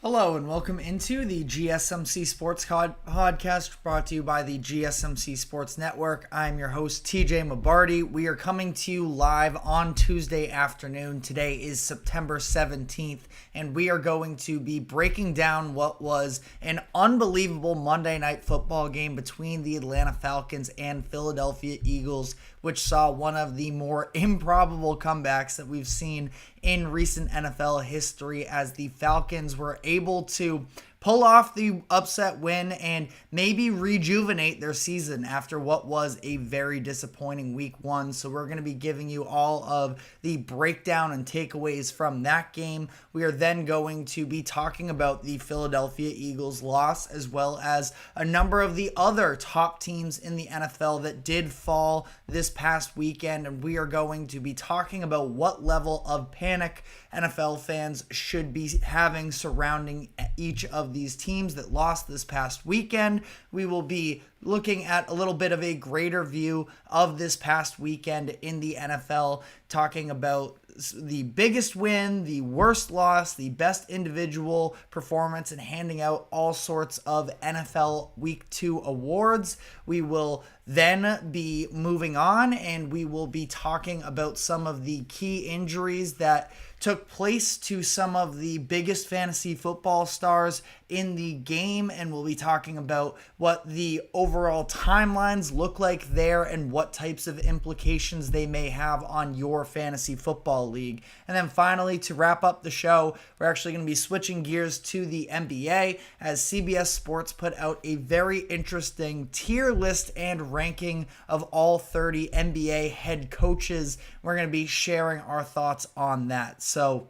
Hello and welcome into the GSMC Sports Podcast brought to you by the GSMC Sports Network. I'm your host, TJ Mabarty. We are coming to you live on Tuesday afternoon. Today is September 17th, and we are going to be breaking down what was an unbelievable Monday Night Football game between the Atlanta Falcons and Philadelphia Eagles, which saw one of the more improbable comebacks that we've seen in recent NFL history as the Falcons were able to pull off the upset win and maybe rejuvenate their season after what was a very disappointing week one. So we're going to be giving you all of the breakdown and takeaways from that game. We are then going to be talking about the Philadelphia Eagles loss, as well as a number of the other top teams in the NFL that did fall this past weekend. And we are going to be talking about what level of panic NFL fans should be having surrounding each of these teams that lost this past weekend. We will be looking at a little bit of a greater view of this past weekend in the NFL, talking about the biggest win, the worst loss, the best individual performance, and handing out all sorts of NFL Week 2 awards. We will then be moving on, and we will be talking about some of the key injuries that took place to some of the biggest fantasy football stars in the game, and we'll be talking about what the overall timelines look like there and what types of implications they may have on your fantasy football league. And then finally, to wrap up the show, we're actually going to be switching gears to the NBA as CBS Sports put out a very interesting tier list and ranking of all 30 NBA head coaches. We're going to be sharing our thoughts on that. So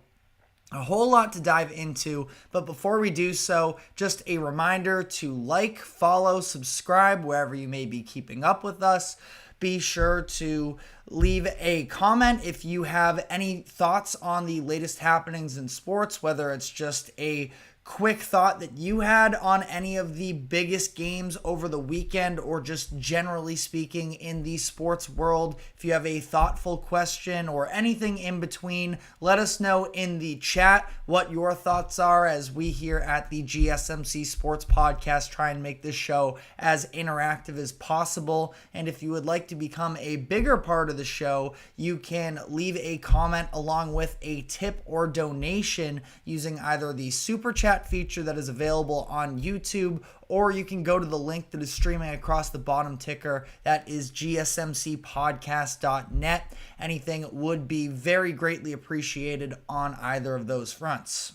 a whole lot to dive into, but before we do so, just a reminder to like, follow, subscribe wherever you may be keeping up with us. Be sure to leave a comment if you have any thoughts on the latest happenings in sports, whether it's just a quick thought that you had on any of the biggest games over the weekend, or just generally speaking in the sports world. If you have a thoughtful question or anything in between, let us know in the chat what your thoughts are, as we here at the GSMC Sports Podcast try and make this show as interactive as possible. And if you would like to become a bigger part of the show, you can leave a comment along with a tip or donation using either the super chat feature that is available on YouTube, or you can go to the link that is streaming across the bottom ticker. That is gsmcpodcast.net. Anything would be very greatly appreciated on either of those fronts.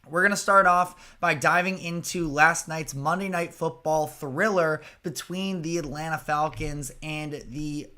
We're going to start off by diving into last night's Monday Night Football thriller between the Atlanta Falcons and the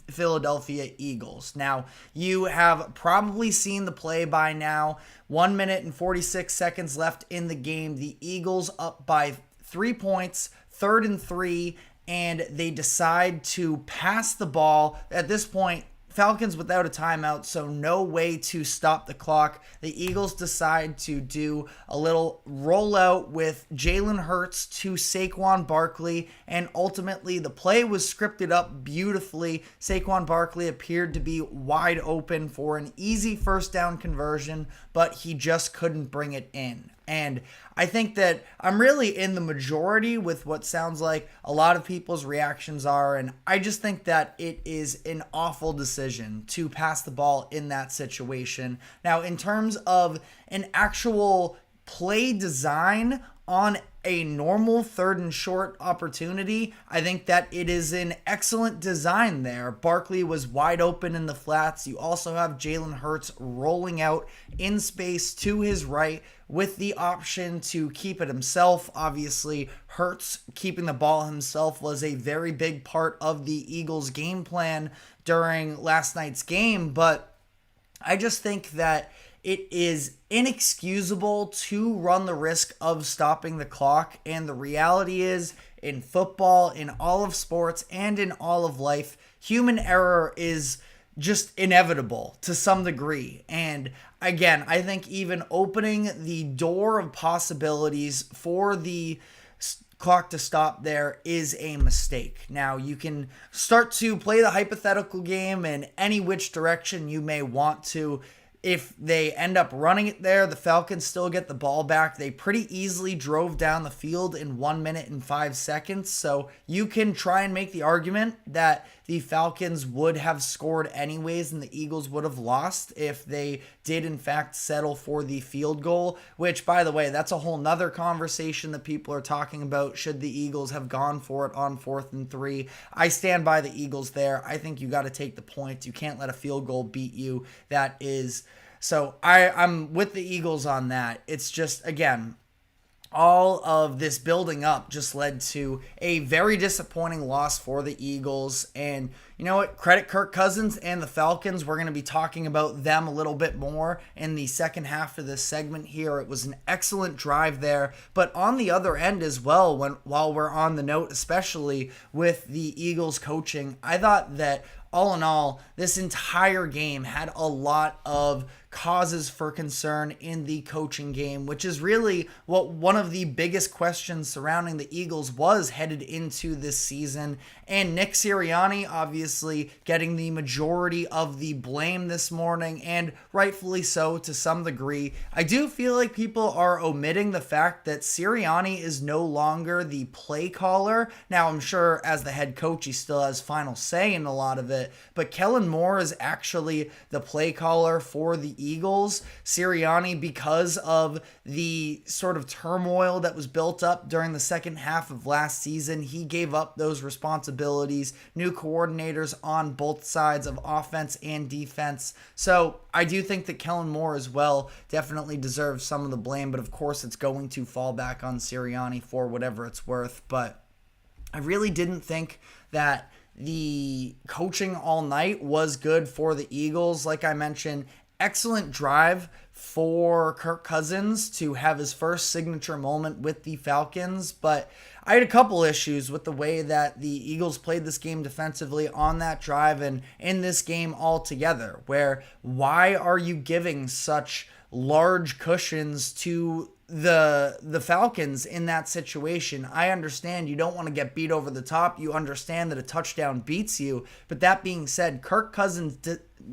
Philadelphia Eagles. Now, you have probably seen the play by now. 1 minute and 46 seconds left in the game. The Eagles up by 3 points, 3rd and 3, and they decide to pass the ball. At this point, Falcons without a timeout, so no way to stop the clock. The Eagles decide to do a little rollout with Jalen Hurts to Saquon Barkley, and ultimately the play was scripted up beautifully. Saquon Barkley appeared to be wide open for an easy first down conversion, but he just couldn't bring it in. And I think that I'm really in the majority with what sounds like a lot of people's reactions are, and I just think that it is an awful decision to pass the ball in that situation. Now, in terms of an actual play design on a normal 3rd and short opportunity, I think that it is an excellent design there. Barkley was wide open in the flats. You also have Jalen Hurts rolling out in space to his right with the option to keep it himself. Obviously, Hurts keeping the ball himself was a very big part of the Eagles' game plan during last night's game, but I just think that it is inexcusable to run the risk of stopping the clock. And the reality is, in football, in all of sports, and in all of life, human error is just inevitable to some degree. And again, I think even opening the door of possibilities for the clock to stop there is a mistake. Now, you can start to play the hypothetical game in any which direction you may want to. if they end up running it there, the Falcons still get the ball back. They pretty easily drove down the field in 1 minute and 5 seconds. So you can try and make the argument that the Falcons would have scored anyways and the Eagles would have lost if they did in fact settle for the field goal, which, by the way, that's a whole nother conversation that people are talking about. Should the Eagles have gone for it on 4th and 3? I stand by the Eagles there. I think you got to take the points. You can't let a field goal beat you. So I'm with the Eagles on that. It's just, again, all of this building up just led to a very disappointing loss for the Eagles. And you know what? Credit Kirk Cousins and the Falcons. We're going to be talking about them a little bit more in the second half of this segment here. It was an excellent drive there. But on the other end as well, while we're on the note, especially with the Eagles coaching, I thought that all in all, this entire game had a lot of causes for concern in the coaching game, which is really what one of the biggest questions surrounding the Eagles was headed into this season. And Nick Sirianni obviously getting the majority of the blame this morning, and rightfully so to some degree. I do feel like people are omitting the fact that Sirianni is no longer the play caller. Now, I'm sure as the head coach, he still has final say in a lot of it, but Kellen Moore is actually the play caller for the Eagles. Sirianni, because of the sort of turmoil that was built up during the second half of last season, he gave up those responsibilities. New coordinators on both sides of offense and defense. So I do think that Kellen Moore as well definitely deserves some of the blame, but of course it's going to fall back on Sirianni for whatever it's worth. But I really didn't think that the coaching all night was good for the Eagles. Like I mentioned, excellent drive for Kirk Cousins to have his first signature moment with the Falcons, but I had a couple issues with the way that the Eagles played this game defensively on that drive and in this game altogether, where why are you giving such large cushions to the Falcons in that situation? I understand you don't want to get beat over the top. You understand that a touchdown beats you. But that being said, Kirk Cousins,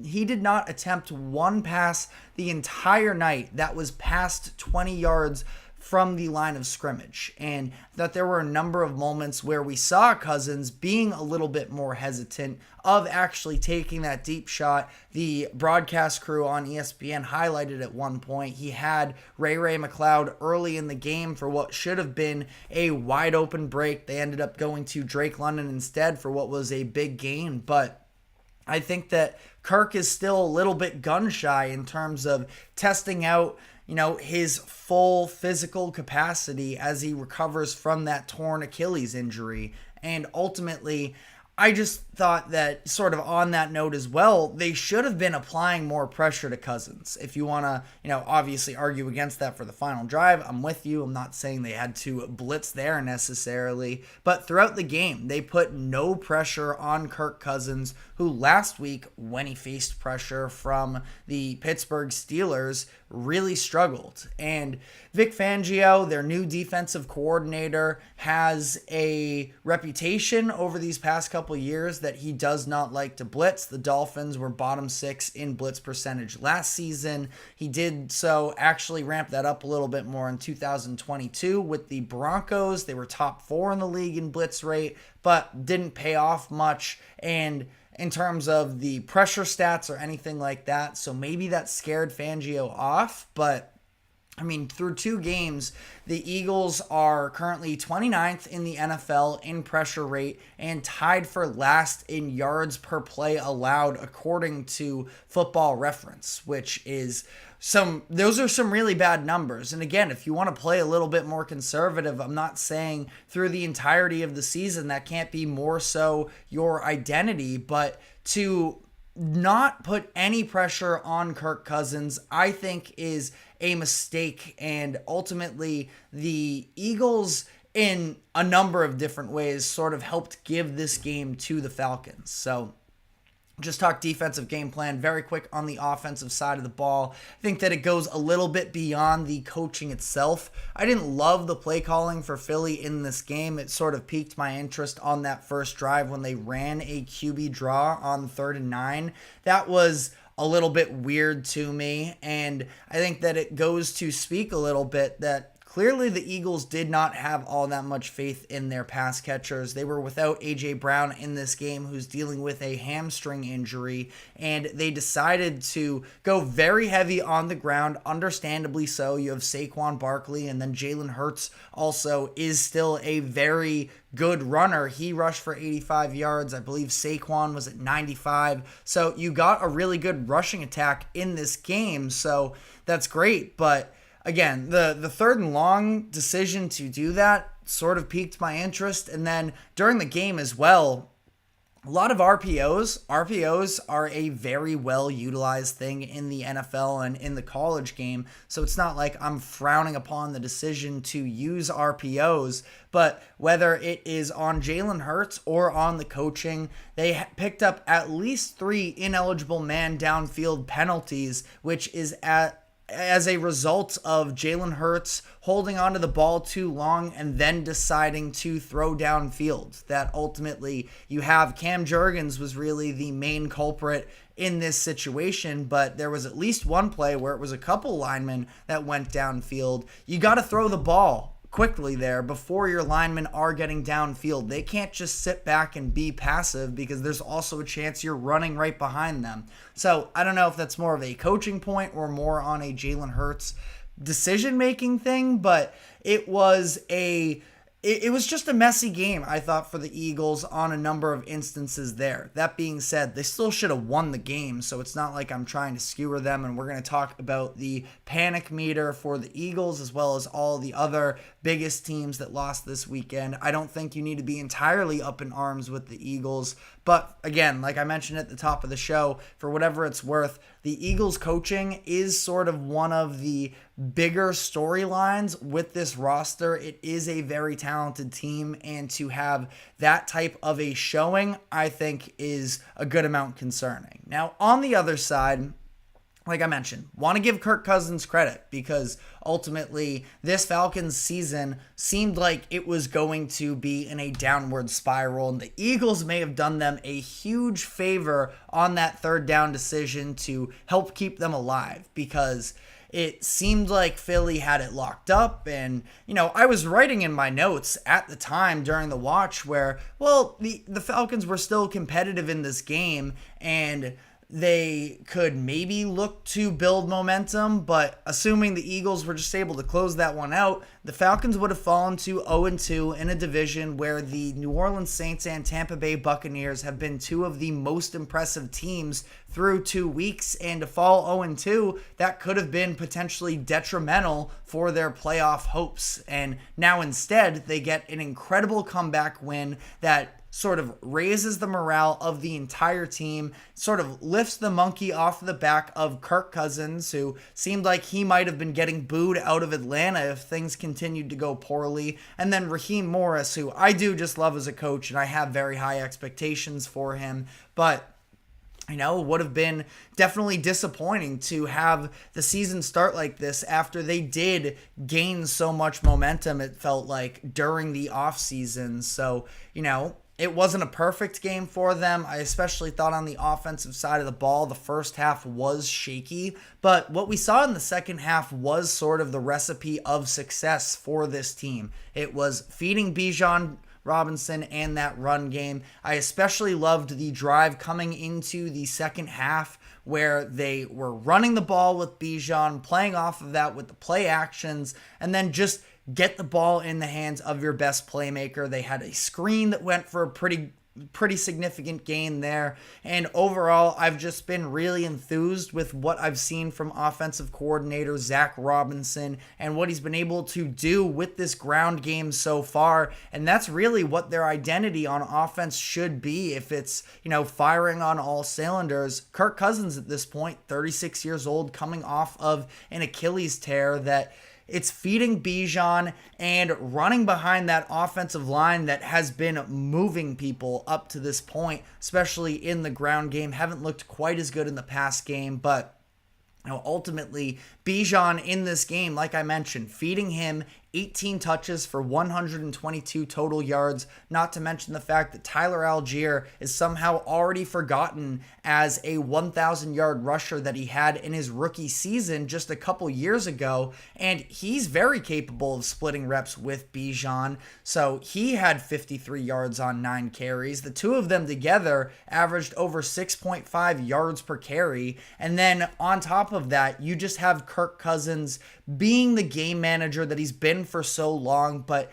he did not attempt one pass the entire night that was past 20 yards from the line of scrimmage, and that there were a number of moments where we saw Cousins being a little bit more hesitant of actually taking that deep shot. The broadcast crew on ESPN highlighted at one point he had Ray McLeod early in the game for what should have been a wide open break. They ended up going to Drake London instead for what was a big gain, but I think that Kirk is still a little bit gun shy in terms of testing out his full physical capacity as he recovers from that torn Achilles injury. And ultimately, I just thought that, sort of on that note as well, they should have been applying more pressure to Cousins. If you want to, obviously argue against that for the final drive, I'm with you. I'm not saying they had to blitz there necessarily, but throughout the game, they put no pressure on Kirk Cousins, who last week, when he faced pressure from the Pittsburgh Steelers, really struggled. And Vic Fangio, their new defensive coordinator, has a reputation over these past couple years that he does not like to blitz. The Dolphins were bottom 6 in blitz percentage last season. He did so actually ramp that up a little bit more in 2022 with the Broncos. They were top 4 in the league in blitz rate, but didn't pay off much. And in terms of the pressure stats or anything like that. So maybe that scared Fangio off, but through 2 games, the Eagles are currently 29th in the NFL in pressure rate and tied for last in yards per play allowed, according to Football Reference, which is those are some really bad numbers. And again, if you want to play a little bit more conservative, I'm not saying through the entirety of the season that can't be more so your identity, but to not put any pressure on Kirk Cousins, I think, is a mistake. And ultimately, the Eagles, in a number of different ways, sort of helped give this game to the Falcons. So just talk defensive game plan very quick on the offensive side of the ball. I think that it goes a little bit beyond the coaching itself. I didn't love the play calling for Philly in this game. It sort of piqued my interest on that first drive when they ran a QB draw on 3rd and 9. That was a little bit weird to me. And I think that it goes to speak a little bit that clearly the Eagles did not have all that much faith in their pass catchers. They were without A.J. Brown in this game, who's dealing with a hamstring injury, and they decided to go very heavy on the ground, understandably so. You have Saquon Barkley, and then Jalen Hurts also is still a very good runner. He rushed for 85 yards. I believe Saquon was at 95. So you got a really good rushing attack in this game, so that's great. But again, the third and long decision to do that sort of piqued my interest. And then during the game as well, a lot of RPOs. RPOs are a very well utilized thing in the NFL and in the college game. So it's not like I'm frowning upon the decision to use RPOs, but whether it is on Jalen Hurts or on the coaching, they picked up at least 3 ineligible man downfield penalties, which is as a result of Jalen Hurts holding onto the ball too long and then deciding to throw downfield. That ultimately you have Cam Jurgens was really the main culprit in this situation, but there was at least one play where it was a couple linemen that went downfield. You got to throw the ball quickly there before your linemen are getting downfield. They can't just sit back and be passive because there's also a chance you're running right behind them. So I don't know if that's more of a coaching point or more on a Jalen Hurts decision-making thing, but it was just a messy game, I thought, for the Eagles on a number of instances there. That being said, they still should have won the game, so it's not like I'm trying to skewer them, and we're going to talk about the panic meter for the Eagles as well as all the other biggest teams that lost this weekend. I don't think you need to be entirely up in arms with the Eagles, but again, like I mentioned at the top of the show, for whatever it's worth, the Eagles coaching is sort of one of the bigger storylines with this roster. It is a very talented team, and to have that type of a showing, I think, is a good amount concerning. Now, on the other side, like I mentioned, want to give Kirk Cousins credit because ultimately this Falcons season seemed like it was going to be in a downward spiral, and the Eagles may have done them a huge favor on that third down decision to help keep them alive because it seemed like Philly had it locked up. And, I was writing in my notes at the time during the watch where, well, the Falcons were still competitive in this game and they could maybe look to build momentum, but assuming the Eagles were just able to close that one out, the Falcons would have fallen to 0-2 in a division where the New Orleans Saints and Tampa Bay Buccaneers have been two of the most impressive teams through 2 weeks, and to fall 0-2, that could have been potentially detrimental for their playoff hopes. And now instead, they get an incredible comeback win that sort of raises the morale of the entire team, sort of lifts the monkey off the back of Kirk Cousins, who seemed like he might have been getting booed out of Atlanta if things continued to go poorly, and then Raheem Morris, who I do just love as a coach, and I have very high expectations for him, but would have been definitely disappointing to have the season start like this after they did gain so much momentum, it felt like, during the offseason. So, it wasn't a perfect game for them. I especially thought on the offensive side of the ball, the first half was shaky. But what we saw in the second half was sort of the recipe of success for this team. It was feeding Bijan Robinson and that run game. I especially loved the drive coming into the second half where they were running the ball with Bijan, playing off of that with the play actions, and then just get the ball in the hands of your best playmaker. They had a screen that went for a pretty significant gain there. And overall, I've just been really enthused with what I've seen from offensive coordinator Zach Robinson and what he's been able to do with this ground game so far. And that's really what their identity on offense should be if it's, firing on all cylinders. Kirk Cousins at this point, 36 years old, coming off of an Achilles tear that it's feeding Bijan and running behind that offensive line that has been moving people up to this point, especially in the ground game. Haven't looked quite as good in the pass game, but ultimately, Bijan in this game, like I mentioned, feeding him 18 touches for 122 total yards, not to mention the fact that Tyler Algier is somehow already forgotten as a 1,000-yard rusher that he had in his rookie season just a couple years ago, and he's very capable of splitting reps with Bijan, so he had 53 yards on 9 carries. The two of them together averaged over 6.5 yards per carry, and then on top of that, you just have Kirk Cousins being the game manager that he's been for so long, but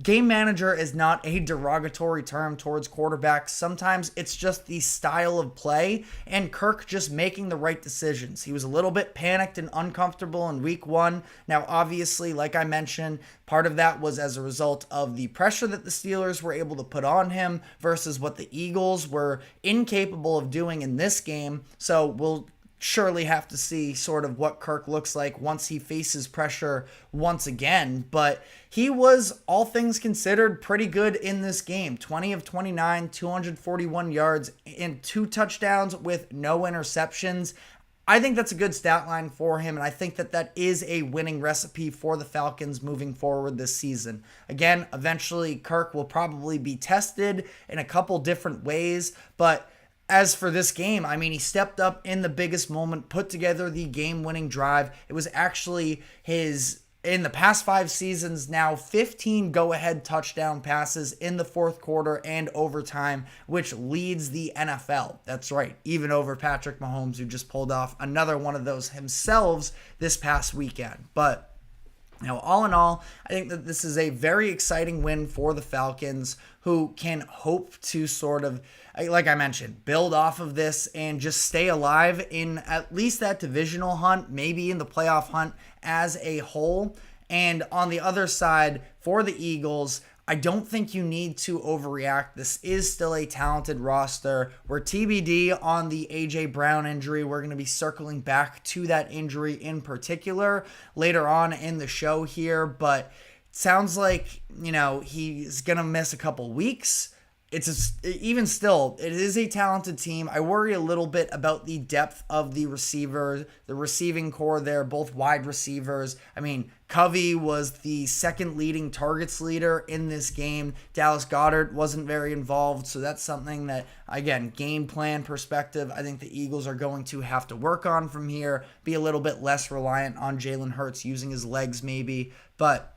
game manager is not a derogatory term towards quarterbacks. Sometimes it's just the style of play, and Kirk just making the right decisions. He was a little bit panicked and uncomfortable in week 1. Now, obviously, like I mentioned, part of that was as a result of the pressure that the Steelers were able to put on him versus what the Eagles were incapable of doing in this game. So we'll surely have to see sort of what Kirk looks like once he faces pressure once again. But he was, all things considered, pretty good in this game. 20 of 29, 241 yards, and 2 touchdowns with no interceptions. I think that's a good stat line for him, and I think that that is a winning recipe for the Falcons moving forward this season. Again, eventually Kirk will probably be tested in a couple different ways, but as for this game, I mean, he stepped up in the biggest moment, put together the game-winning drive. It was actually his, in the past 5 seasons now, 15 go-ahead touchdown passes in the fourth quarter and overtime, which leads the NFL. That's right, even over Patrick Mahomes, who just pulled off another one of those himself this past weekend. But now, all in all, I think that this is a very exciting win for the Falcons, who can hope to sort of, like I mentioned, build off of this and just stay alive in at least that divisional hunt, maybe in the playoff hunt as a whole. And on the other side, for the Eagles, I don't think you need to overreact. This is still a talented roster. We're TBD on the A.J. Brown injury. We're going to be circling back to that injury in particular later on in the show here, but it sounds like, he's going to miss a couple weeks. Even still, it is a talented team. I worry a little bit about the depth of the receiving core there, both wide receivers. I mean, Covey was the second leading targets leader in this game. Dallas Goedert wasn't very involved, so that's something that, again, game plan perspective, I think the Eagles are going to have to work on from here, be a little bit less reliant on Jalen Hurts using his legs maybe. But,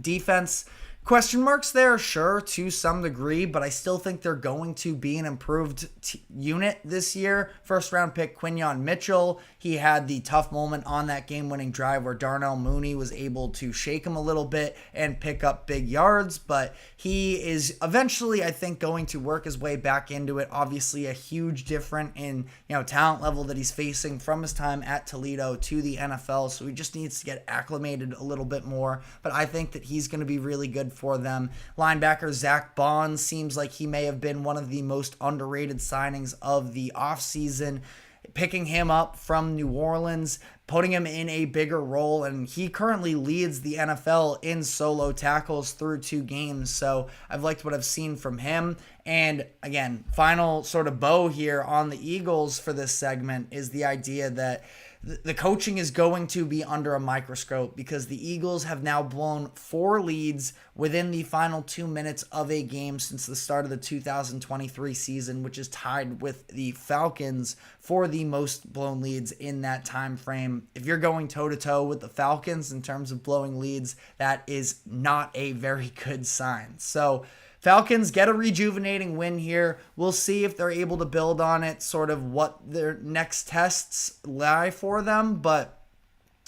defense, question marks there, sure, to some degree, but I still think they're going to be an improved unit this year. First-round pick Quinyon Mitchell, he had the tough moment on that game-winning drive where Darnell Mooney was able to shake him a little bit and pick up big yards, but he is eventually, I think, going to work his way back into it. Obviously, a huge difference in talent level that he's facing from his time at Toledo to the NFL, so he just needs to get acclimated a little bit more, but I think that he's going to be really good for them. Linebacker Zach Bonds seems like he may have been one of the most underrated signings of the offseason. Picking him up from New Orleans, putting him in a bigger role, and he currently leads the NFL in solo tackles through 2 games, so I've liked what I've seen from him. And again, final sort of bow here on the Eagles for this segment is the idea that the coaching is going to be under a microscope because the Eagles have now blown 4 leads within the final 2 minutes of a game since the start of the 2023 season, which is tied with the Falcons for the most blown leads in that time frame. If you're going toe-to-toe with the Falcons in terms of blowing leads, that is not a very good sign. So Falcons get a rejuvenating win here. We'll see if they're able to build on it, sort of what their next tests lie for them. But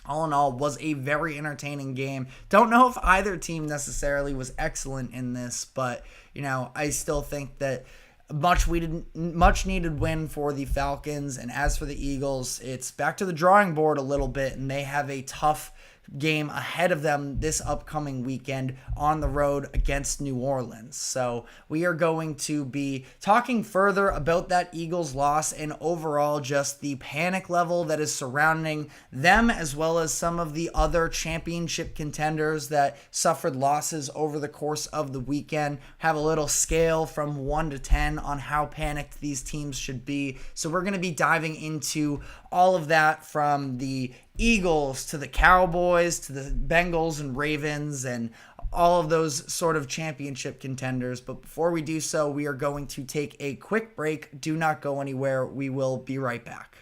all in all, was a very entertaining game. Don't know if either team necessarily was excellent in this, but, I still think that much needed win for the Falcons. And as for the Eagles, it's back to the drawing board a little bit, and they have a tough game ahead of them this upcoming weekend on the road against New Orleans. So we are going to be talking further about that Eagles loss and overall just the panic level that is surrounding them, as well as some of the other championship contenders that suffered losses over the course of the weekend. Have a little scale from 1 to 10 on how panicked these teams should be. So we're going to be diving into all of that from the Eagles to the Cowboys to the Bengals and Ravens and all of those sort of championship contenders. But before we do so, we are going to take a quick break. Do not go anywhere. We will be right back.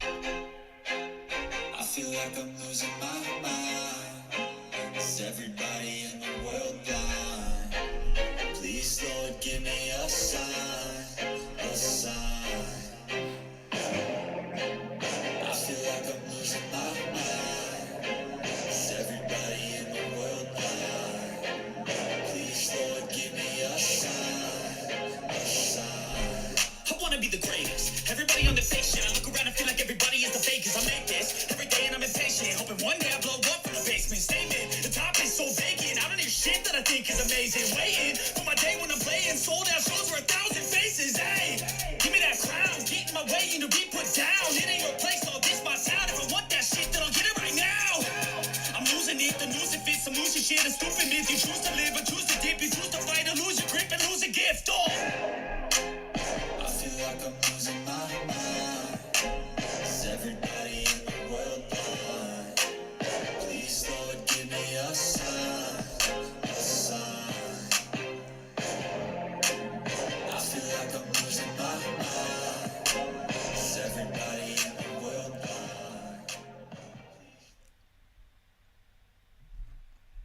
I feel like I'm losing my mind. Is everybody in the world blind? Please, Lord, give me a sign, a sign. I feel like I'm losing my mind. Is everybody in the world blind? Please, Lord, give me a sign, a sign. I wanna be the greatest. Everybody on the fake shit. I look around and feel like everybody is the fakest. I make this every day and I'm impatient. Hoping one day I blow up from the basement. Statement, the top is so vacant. I don't hear shit that I think is amazing. Waiting for my day when I'm playing. Sold out shows for 1,000 faces. Hey, give me that crown. Get in my way and to be put down. It ain't your place, all this my sound. If I want that shit, then I'll get it right now. I'm losing it, the news if it's some losing shit. A stupid myth. You choose to live or choose to dip. You choose to fight or lose your grip and lose a gift. Oh, I feel like I'm losing my mind. Is everybody in the world blind? Please, Lord, give me a sign, a sign. I feel like I'm losing my mind. Is everybody in the world blind?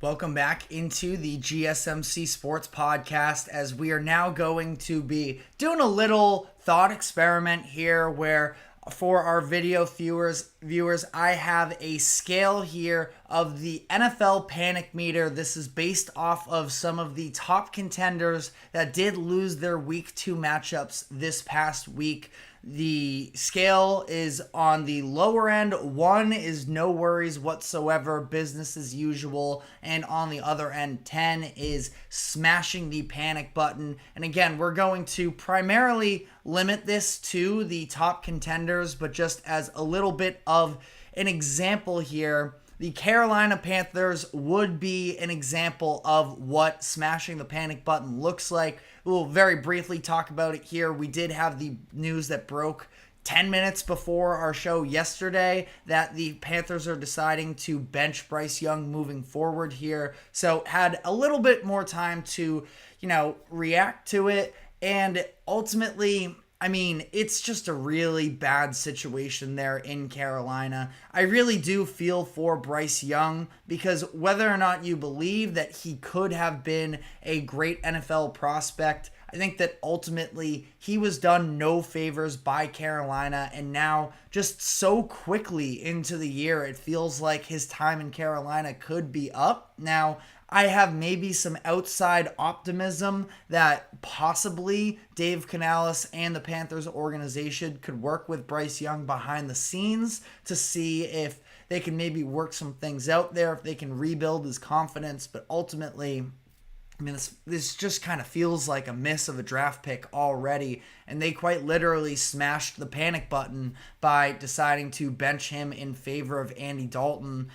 Welcome back into the GSMC Sports Podcast, as we are now going to be doing a little thought experiment here where for our video viewers, I have a scale here of the NFL panic meter. This is based off of some of the top contenders that did lose their week 2 matchups this past week. The scale is on the lower end. 1 is no worries whatsoever, business as usual. And on the other end, 10 is smashing the panic button. And again, we're going to primarily limit this to the top contenders, but just as a little bit of an example here, the Carolina Panthers would be an example of what smashing the panic button looks like. We'll very briefly talk about it here. We did have the news that broke 10 minutes before our show yesterday that the Panthers are deciding to bench Bryce Young moving forward here. So had a little bit more time to, react to it. And ultimately, I mean, it's just a really bad situation there in Carolina. I really do feel for Bryce Young, because whether or not you believe that he could have been a great NFL prospect, I think that ultimately he was done no favors by Carolina, and now just so quickly into the year, it feels like his time in Carolina could be up. Now, I have maybe some outside optimism that possibly Dave Canales and the Panthers organization could work with Bryce Young behind the scenes to see if they can maybe work some things out there, if they can rebuild his confidence. But ultimately, I mean, this just kind of feels like a miss of a draft pick already, and they quite literally smashed the panic button by deciding to bench him in favor of Andy Dalton.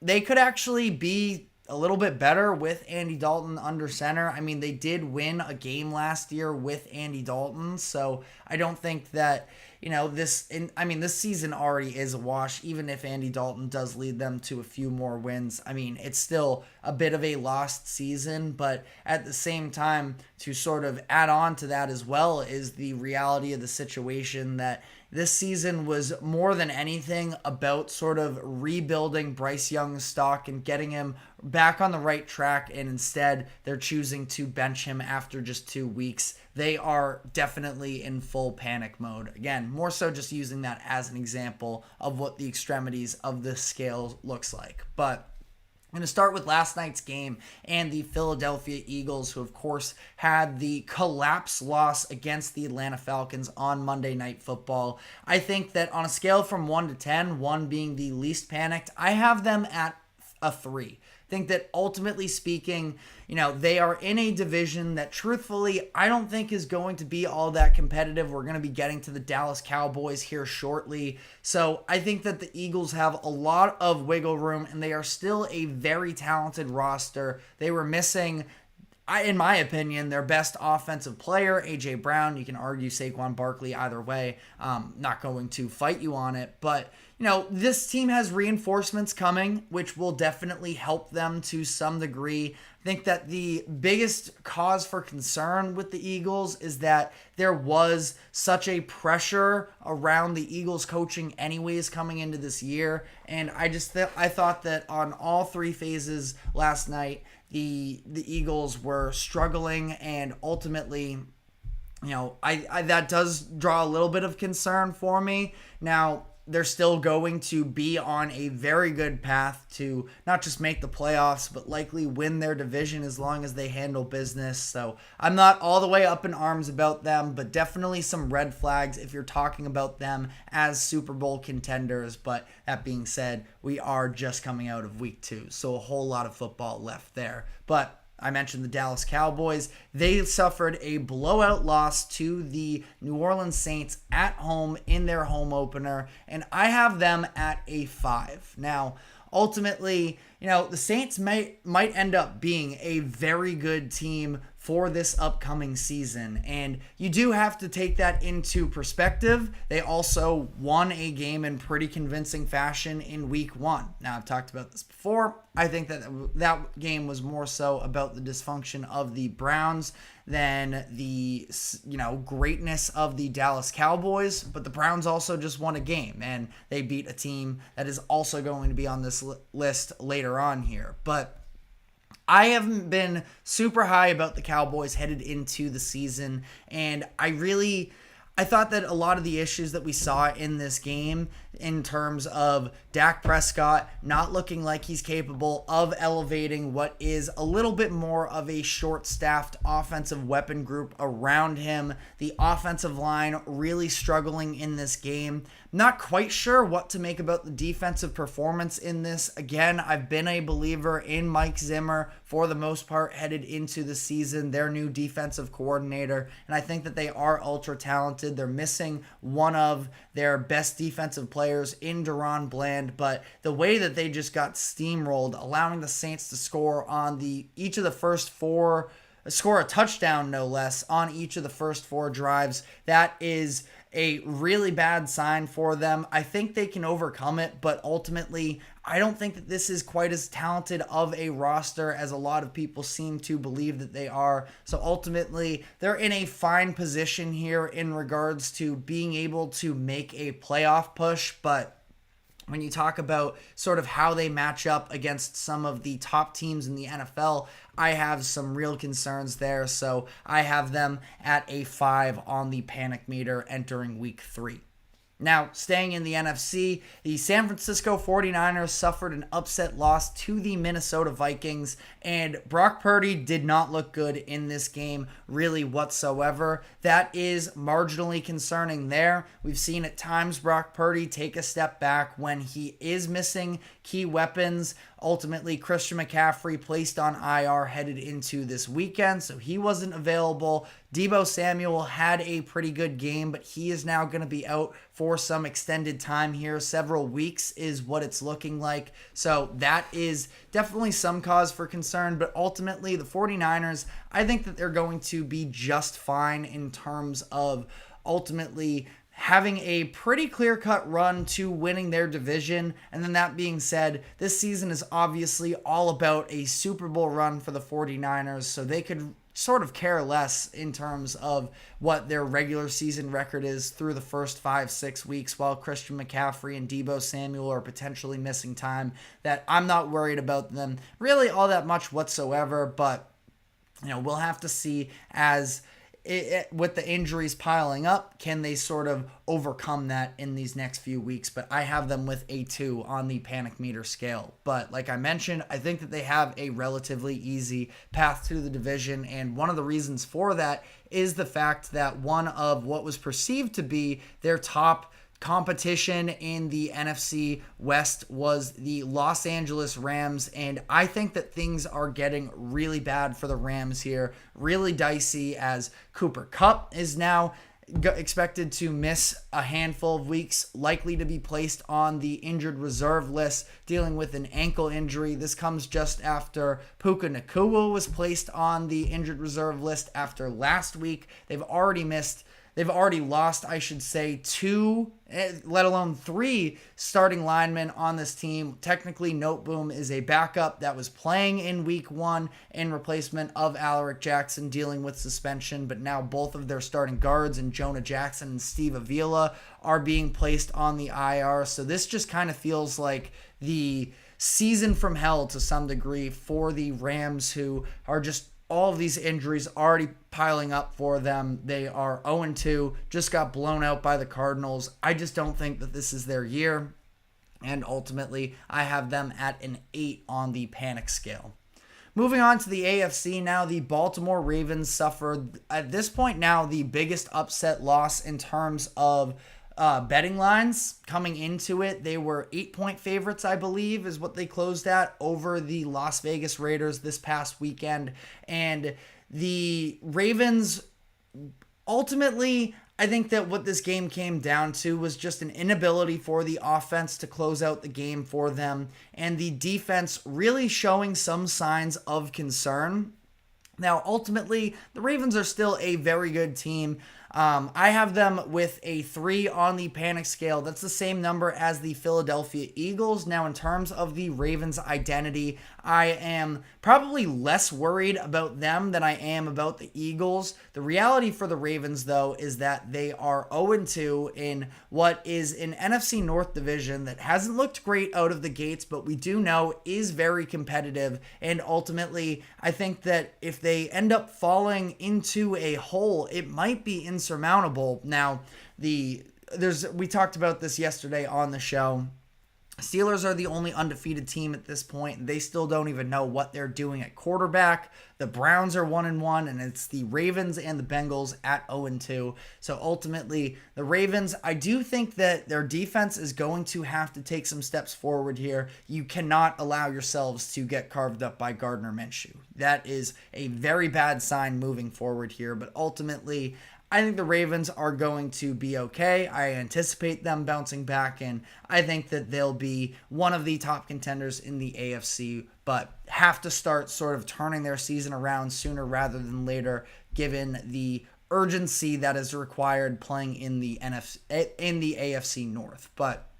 They could actually be a little bit better with Andy Dalton under center. I mean, they did win a game last year with Andy Dalton, so I don't think that, this season already is a wash, even if Andy Dalton does lead them to a few more wins. I mean, it's still a bit of a lost season, but at the same time, to sort of add on to that as well is the reality of the situation that this season was more than anything about sort of rebuilding Bryce Young's stock and getting him back on the right track, and instead they're choosing to bench him after just 2 weeks. They are definitely in full panic mode. Again, more so just using that as an example of what the extremities of this scale looks like. But I'm going to start with last night's game and the Philadelphia Eagles, who of course had the collapse loss against the Atlanta Falcons on Monday Night Football. I think that on a scale from 1 to 10, 1 being the least panicked, I have them at a 3. I think that ultimately speaking, they are in a division that truthfully I don't think is going to be all that competitive. We're going to be getting to the Dallas Cowboys here shortly. So I think that the Eagles have a lot of wiggle room, and they are still a very talented roster. They were missing in my opinion, their best offensive player, A.J. Brown. You can argue Saquon Barkley either way. Not going to fight you on it. But, this team has reinforcements coming, which will definitely help them to some degree. I think that the biggest cause for concern with the Eagles is that there was such a pressure around the Eagles coaching anyways coming into this year. And I thought that on all three phases last night, the Eagles were struggling, and ultimately, I that does draw a little bit of concern for me. Now, they're still going to be on a very good path to not just make the playoffs, but likely win their division as long as they handle business. So I'm not all the way up in arms about them, but definitely some red flags if you're talking about them as Super Bowl contenders. But that being said, we are just coming out of week 2, so a whole lot of football left there. But I mentioned the Dallas Cowboys. They suffered a blowout loss to the New Orleans Saints at home in their home opener, and I have them at a 5. Now, ultimately, the Saints might end up being a very good team for this upcoming season, and you do have to take that into perspective. They also won a game in pretty convincing fashion in week 1. Now, I've talked about this before. I think that game was more so about the dysfunction of the Browns than the greatness of the Dallas Cowboys, but the Browns also just won a game, and they beat a team that is also going to be on this list later on here. But I haven't been super high about the Cowboys headed into the season, and I thought that a lot of the issues that we saw in this game in terms of Dak Prescott not looking like he's capable of elevating what is a little bit more of a short-staffed offensive weapon group around him, the offensive line really struggling in this game. Not quite sure what to make about the defensive performance in this. Again, I've been a believer in Mike Zimmer for the most part headed into the season, their new defensive coordinator, and I think that they are ultra talented. They're missing one of their best defensive players in Deron Bland, but the way that they just got steamrolled, allowing the Saints to score on each of the first 4, score a touchdown no less on each of the first 4 drives, that is a really bad sign for them. I think they can overcome it, but ultimately, I don't think that this is quite as talented of a roster as a lot of people seem to believe that they are. So ultimately, they're in a fine position here in regards to being able to make a playoff push, but when you talk about sort of how they match up against some of the top teams in the NFL, I have some real concerns there. So I have them at a 5 on the panic meter entering week 3. Now, staying in the NFC, the San Francisco 49ers suffered an upset loss to the Minnesota Vikings, and Brock Purdy did not look good in this game really whatsoever. That is marginally concerning there. We've seen at times Brock Purdy take a step back when he is missing key weapons. Ultimately, Christian McCaffrey placed on IR headed into this weekend, so he wasn't available. Deebo Samuel had a pretty good game, but he is now going to be out for some extended time here. Several weeks is what it's looking like. So that is definitely some cause for concern, but ultimately the 49ers, I think that they're going to be just fine in terms of ultimately having a pretty clear-cut run to winning their division. And then that being said, this season is obviously all about a Super Bowl run for the 49ers, so they could sort of care less in terms of what their regular season record is through the first 5-6 weeks while Christian McCaffrey and Deebo Samuel are potentially missing time. That I'm not worried about them really all that much whatsoever, but we'll have to see as with the injuries piling up, can they sort of overcome that in these next few weeks? But I have them with a 2 on the panic meter scale. But like I mentioned, I think that they have a relatively easy path to the division. And one of the reasons for that is the fact that one of what was perceived to be their top competition in the NFC West was the Los Angeles Rams, and I think that things are getting really bad for the Rams here, really dicey as Cooper Kupp is now expected to miss a handful of weeks, likely to be placed on the injured reserve list, dealing with an ankle injury. This comes just after Puka Nacua was placed on the injured reserve list after last week. They've already lost, I should say, 2, let alone 3 starting linemen on this team. Technically, Noteboom is a backup that was playing in week 1 in replacement of Alaric Jackson, dealing with suspension, but now both of their starting guards, and Jonah Jackson and Steve Avila, are being placed on the IR. So this just kind of feels like the season from hell to some degree for the Rams, who are just all of these injuries already piling up for them. They are 0-2, just got blown out by the Cardinals. I just don't think that this is their year. And ultimately, I have them at an 8 on the panic scale. Moving on to the AFC now, the Baltimore Ravens suffered, at this point now, the biggest upset loss in terms of betting lines. Coming into it, they were 8-point favorites, I believe, is what they closed at over the Las Vegas Raiders this past weekend. And the Ravens, ultimately, I think that what this game came down to was just an inability for the offense to close out the game for them, and the defense really showing some signs of concern. Now, ultimately, the Ravens are still a very good team. I have them with a 3 on the panic scale. That's the same number as the Philadelphia Eagles. Now, in terms of the Ravens' identity, I am probably less worried about them than I am about the Eagles. The reality for the Ravens, though, is that they are 0-2 in what is an NFC North division that hasn't looked great out of the gates, but we do know is very competitive. And ultimately, I think that if they end up falling into a hole, it might be insurmountable. Now, we talked about this yesterday on the show. Steelers are the only undefeated team at this point. They still don't even know what they're doing at quarterback. The Browns are 1-1, and it's the Ravens and the Bengals at 0-2. So ultimately, the Ravens, I do think that their defense is going to have to take some steps forward here. You cannot allow yourselves to get carved up by Gardner Minshew. That is a very bad sign moving forward here, but ultimately, I think the Ravens are going to be okay. I anticipate them bouncing back, and I think that they'll be one of the top contenders in the AFC, but have to start sort of turning their season around sooner rather than later, given the urgency that is required playing in the AFC North. But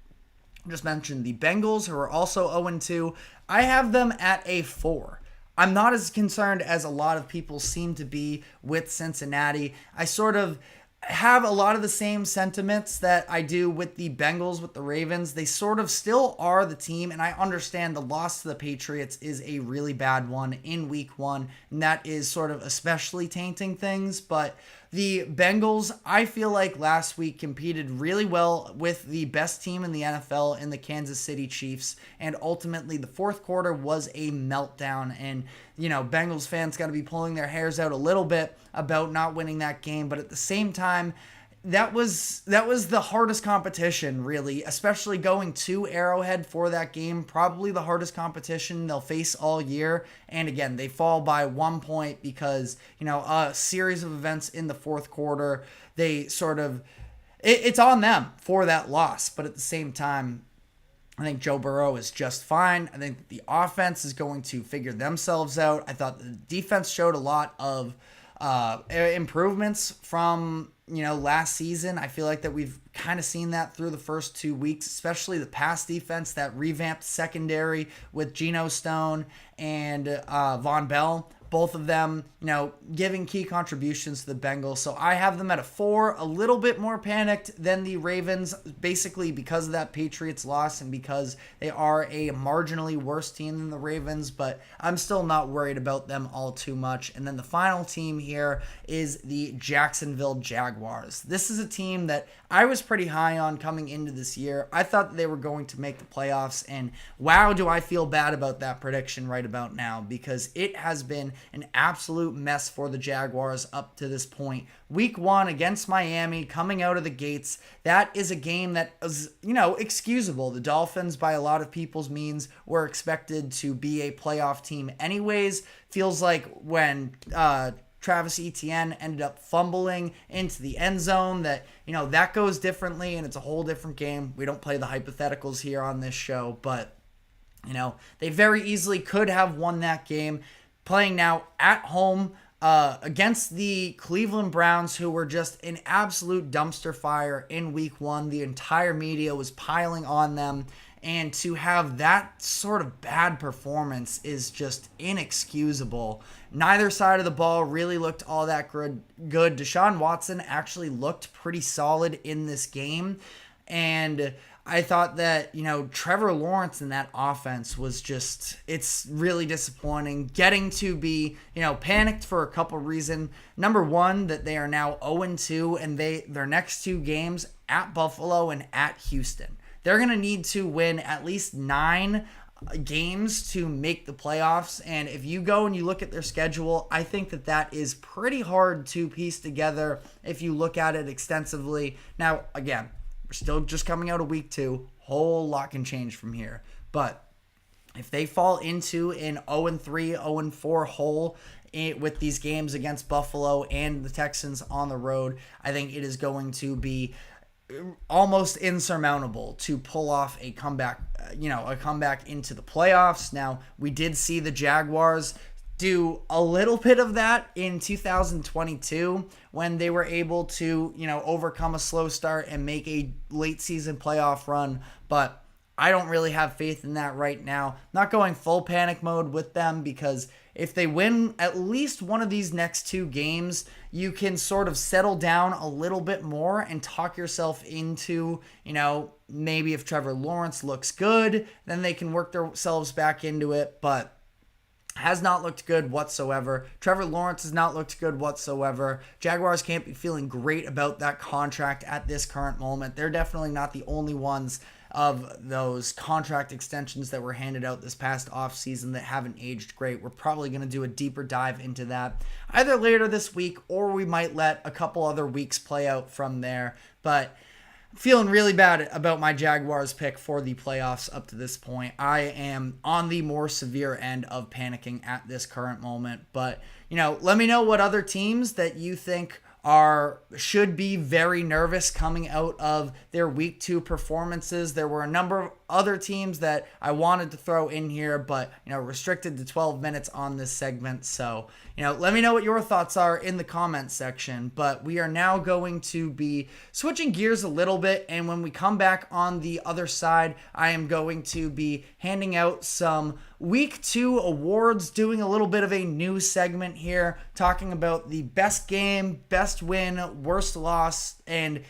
just mentioned the Bengals, who are also 0-2. I have them at a 4. I'm not as concerned as a lot of people seem to be with Cincinnati. I sort of have a lot of the same sentiments that I do with the Bengals, with the Ravens. They sort of still are the team, and I understand the loss to the Patriots is a really bad one in week 1, and that is sort of especially tainting things, but the Bengals, I feel like last week competed really well with the best team in the NFL in the Kansas City Chiefs, and ultimately the fourth quarter was a meltdown, and Bengals fans got to be pulling their hairs out a little bit about not winning that game, but at the same time, that was the hardest competition, really, especially going to Arrowhead for that game. Probably the hardest competition they'll face all year. And again, they fall by 1 point because, a series of events in the fourth quarter, they sort of, it's on them for that loss. But at the same time, I think Joe Burrow is just fine. I think the offense is going to figure themselves out. I thought the defense showed a lot of improvements from last season. I feel like that we've kind of seen that through the first 2 weeks, especially the pass defense, that revamped secondary with Geno Stone and Von Bell. Both of them, giving key contributions to the Bengals. So I have them at a 4, a little bit more panicked than the Ravens, basically because of that Patriots loss and because they are a marginally worse team than the Ravens, but I'm still not worried about them all too much. And then the final team here is the Jacksonville Jaguars. This is a team that I was pretty high on coming into this year. I thought that they were going to make the playoffs, and wow, do I feel bad about that prediction right about now, because it has been an absolute mess for the Jaguars up to this point. Week 1 against Miami, coming out of the gates, that is a game that is, excusable. The Dolphins, by a lot of people's means, were expected to be a playoff team anyways. Feels like when Travis Etienne ended up fumbling into the end zone. That goes differently, and it's a whole different game. We don't play the hypotheticals here on this show, but they very easily could have won that game. Playing now at home against the Cleveland Browns, who were just an absolute dumpster fire in week one. The entire media was piling on them. And to have that sort of bad performance is just inexcusable. Neither side of the ball really looked all that good. Deshaun Watson actually looked pretty solid in this game. And I thought that, Trevor Lawrence in that offense was it's really disappointing. Getting to be, panicked for a couple reasons. Number one, that they are now 0-2 and their next two games at Buffalo and at Houston. They're going to need to win at least 9 games to make the playoffs. And if you go and you look at their schedule, I think that is pretty hard to piece together if you look at it extensively. Now, again, we're still just coming out of week 2. Whole lot can change from here. But if they fall into an 0-3, 0-4 hole with these games against Buffalo and the Texans on the road, I think it is going to be almost insurmountable to pull off a comeback into the playoffs. Now, we did see the Jaguars do a little bit of that in 2022 when they were able to, overcome a slow start and make a late season playoff run, but I don't really have faith in that right now. Not going full panic mode with them, because if they win at least one of these next 2 games, you can sort of settle down a little bit more and talk yourself into, maybe if Trevor Lawrence looks good, then they can work themselves back into it, but has not looked good whatsoever. Trevor Lawrence has not looked good whatsoever. Jaguars can't be feeling great about that contract at this current moment. They're definitely not the only ones of those contract extensions that were handed out this past offseason that haven't aged great. We're probably going to do a deeper dive into that either later this week, or we might let a couple other weeks play out from there. But feeling really bad about my Jaguars pick for the playoffs up to this point. I am on the more severe end of panicking at this current moment. But, let me know what other teams that you think should be very nervous coming out of their week 2 performances. There were a number of other teams that I wanted to throw in here, but restricted to 12 minutes on this segment. So, let me know what your thoughts are in the comments section. But we are now going to be switching gears a little bit, and when we come back on the other side, I am going to be handing out some week 2 awards, doing a little bit of a new segment here, talking about the best game, best win, worst loss, and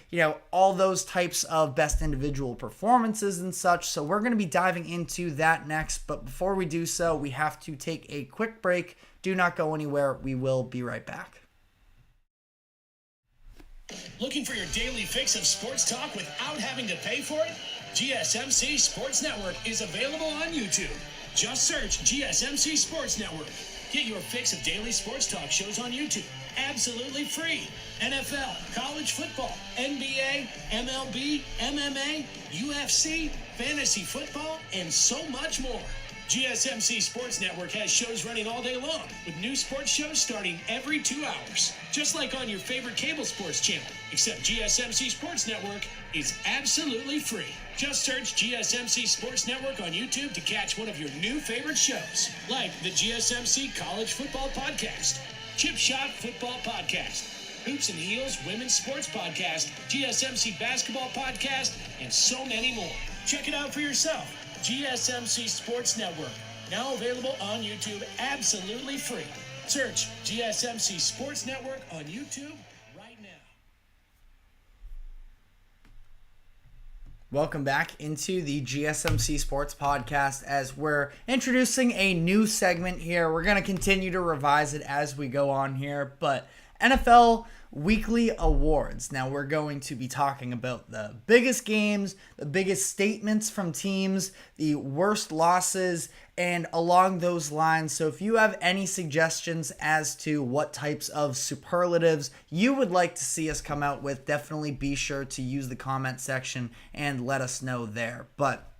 all those types of best individual performances and such. So we're going to be diving into that next, but before we do so, we have to take a quick break. Do not go anywhere. We will be right back. Looking for your daily fix of sports talk without having to pay for it? GSMC Sports Network is available on YouTube. Just search GSMC Sports Network. Get your fix of daily sports talk shows on YouTube, absolutely free. NFL, college football, NBA, MLB, MMA, UFC, fantasy football, and so much more. GSMC Sports Network has shows running all day long, with new sports shows starting every 2 hours. Just like on your favorite cable sports channel, except GSMC Sports Network is absolutely free. Just search GSMC Sports Network on YouTube to catch one of your new favorite shows, like the GSMC College Football Podcast, Chip Shot Football Podcast, Hoops and Heels Women's Sports Podcast, GSMC Basketball Podcast, and so many more. Check it out for yourself. GSMC Sports Network, now available on YouTube absolutely free. Search GSMC Sports Network on YouTube right now. Welcome back into the GSMC Sports Podcast, as we're introducing a new segment here. We're going to continue to revise it as we go on here, but NFL Weekly Awards. Now we're going to be talking about the biggest games, the biggest statements from teams, the worst losses, and along those lines. So if you have any suggestions as to what types of superlatives you would like to see us come out with, definitely be sure to use the comment section and let us know there. But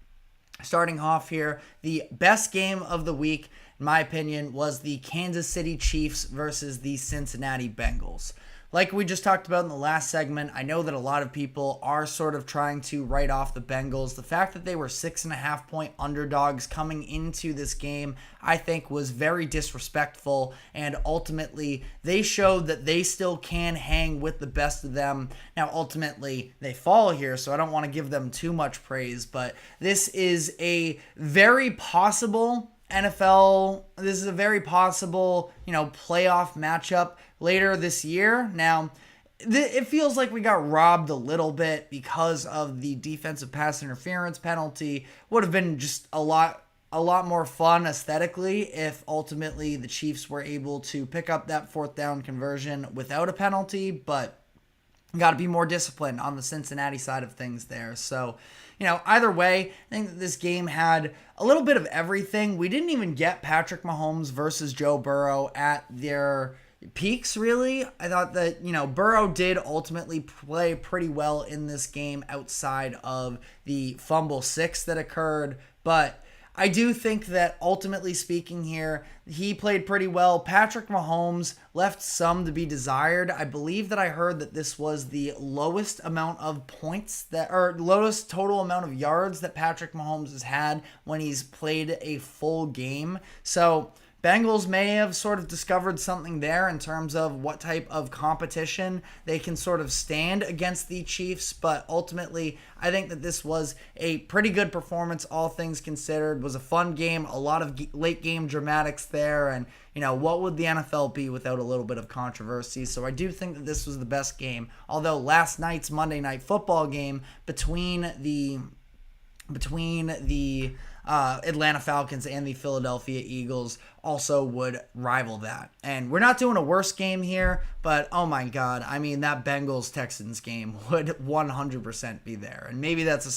Starting off here, the best game of the week, in my opinion, was the Kansas City Chiefs versus the Cincinnati Bengals. Like we just talked about in the last segment, I know that a lot of people are sort of trying to write off the Bengals. The fact that they were 6.5-point underdogs coming into this game, I think was very disrespectful, and ultimately they showed that they still can hang with the best of them. Now, ultimately, they fall here, so I don't want to give them too much praise, but this is a very possible this is a very possible, playoff matchup later this year. Now, it feels like we got robbed a little bit because of the defensive pass interference penalty. Would have been just a lot more fun aesthetically if ultimately the Chiefs were able to pick up that fourth down conversion without a penalty, but got to be more disciplined on the Cincinnati side of things there. So, either way, I think that this game had a little bit of everything. We didn't even get Patrick Mahomes versus Joe Burrow at their peaks, really. I thought that, Burrow did ultimately play pretty well in this game outside of the fumble 6 that occurred, but I do think that ultimately speaking here, he played pretty well. Patrick Mahomes left some to be desired. I believe that I heard that this was the lowest amount of points lowest total amount of yards that Patrick Mahomes has had when he's played a full game. So Bengals may have sort of discovered something there in terms of what type of competition they can sort of stand against the Chiefs, but ultimately I think that this was a pretty good performance, all things considered. It was a fun game, a lot of late game dramatics there, and what would the NFL be without a little bit of controversy? So I do think that this was the best game, although last night's Monday Night Football game between the Atlanta Falcons and the Philadelphia Eagles also would rival that. And we're not doing a worse game here, but oh my God, that Bengals-Texans game would 100% be there. And maybe that's a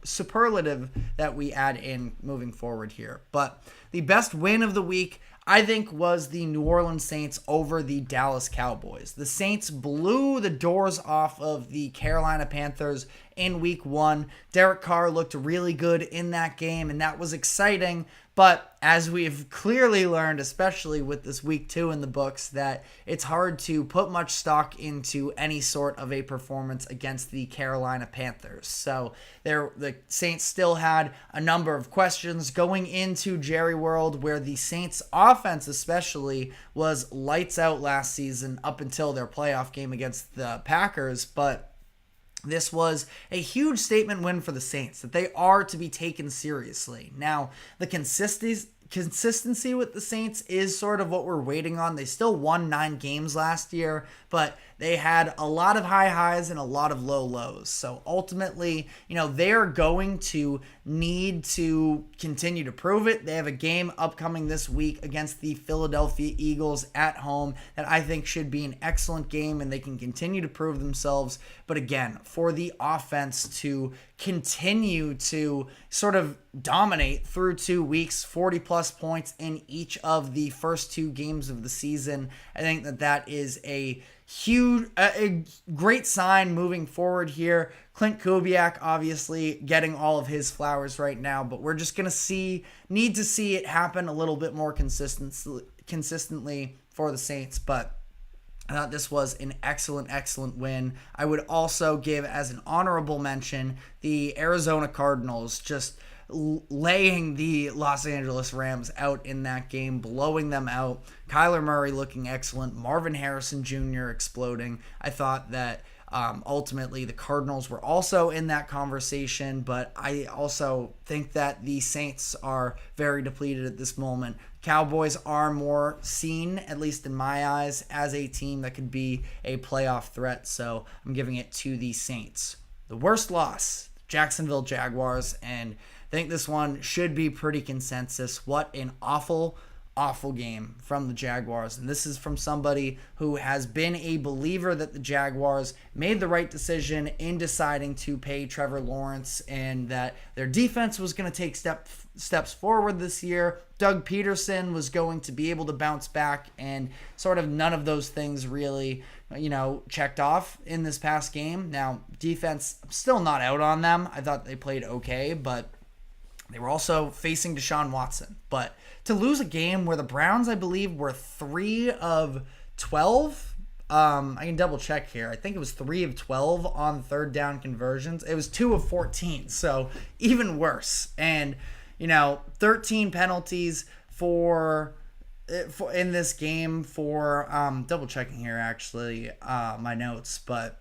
superlative that we add in moving forward here. But the best win of the week, I think, was the New Orleans Saints over the Dallas Cowboys. The Saints blew the doors off of the Carolina Panthers in week 1. Derek Carr looked really good in that game, and that was exciting. But as we've clearly learned, especially with this week 2 in the books, that it's hard to put much stock into any sort of a performance against the Carolina Panthers. So the Saints still had a number of questions going into Jerry World, where the Saints offense especially was lights out last season up until their playoff game against the Packers. But this was a huge statement win for the Saints, that they are to be taken seriously. Now, the consistency with the Saints is sort of what we're waiting on. They still won 9 games last year, but they had a lot of high highs and a lot of low lows. So ultimately, they are going to need to continue to prove it. They have a game upcoming this week against the Philadelphia Eagles at home that I think should be an excellent game, and they can continue to prove themselves. But again, for the offense to continue to sort of dominate through 2 weeks, 40 plus points in each of the first 2 games of the season, I think that is a great sign moving forward here. Clint Kubiak obviously getting all of his flowers right now, but we're just going to need to see it happen a little bit more consistently for the Saints. But I thought this was an excellent win. I would also give as an honorable mention the Arizona Cardinals just laying the Los Angeles Rams out in that game, blowing them out. Kyler Murray looking excellent. Marvin Harrison Jr. exploding. I thought that ultimately the Cardinals were also in that conversation, but I also think that the Saints are very depleted at this moment. Cowboys are more seen, at least in my eyes, as a team that could be a playoff threat, so I'm giving it to the Saints. The worst loss, Jacksonville Jaguars, and I think this one should be pretty consensus. What an awful game from the Jaguars. And this is from somebody who has been a believer that the Jaguars made the right decision in deciding to pay Trevor Lawrence, and that their defense was going to take steps forward this year. Doug Peterson was going to be able to bounce back, and sort of none of those things really, checked off in this past game. Now, defense, I'm still not out on them. I thought they played okay, but They were also facing Deshaun Watson. But to lose a game where the Browns, I believe, were 3 of 12. I can double check here. I think it was 3 of 12 on third down conversions. It was 2 of 14, so even worse. And, 13 penalties for in this game for double checking here actually my notes, but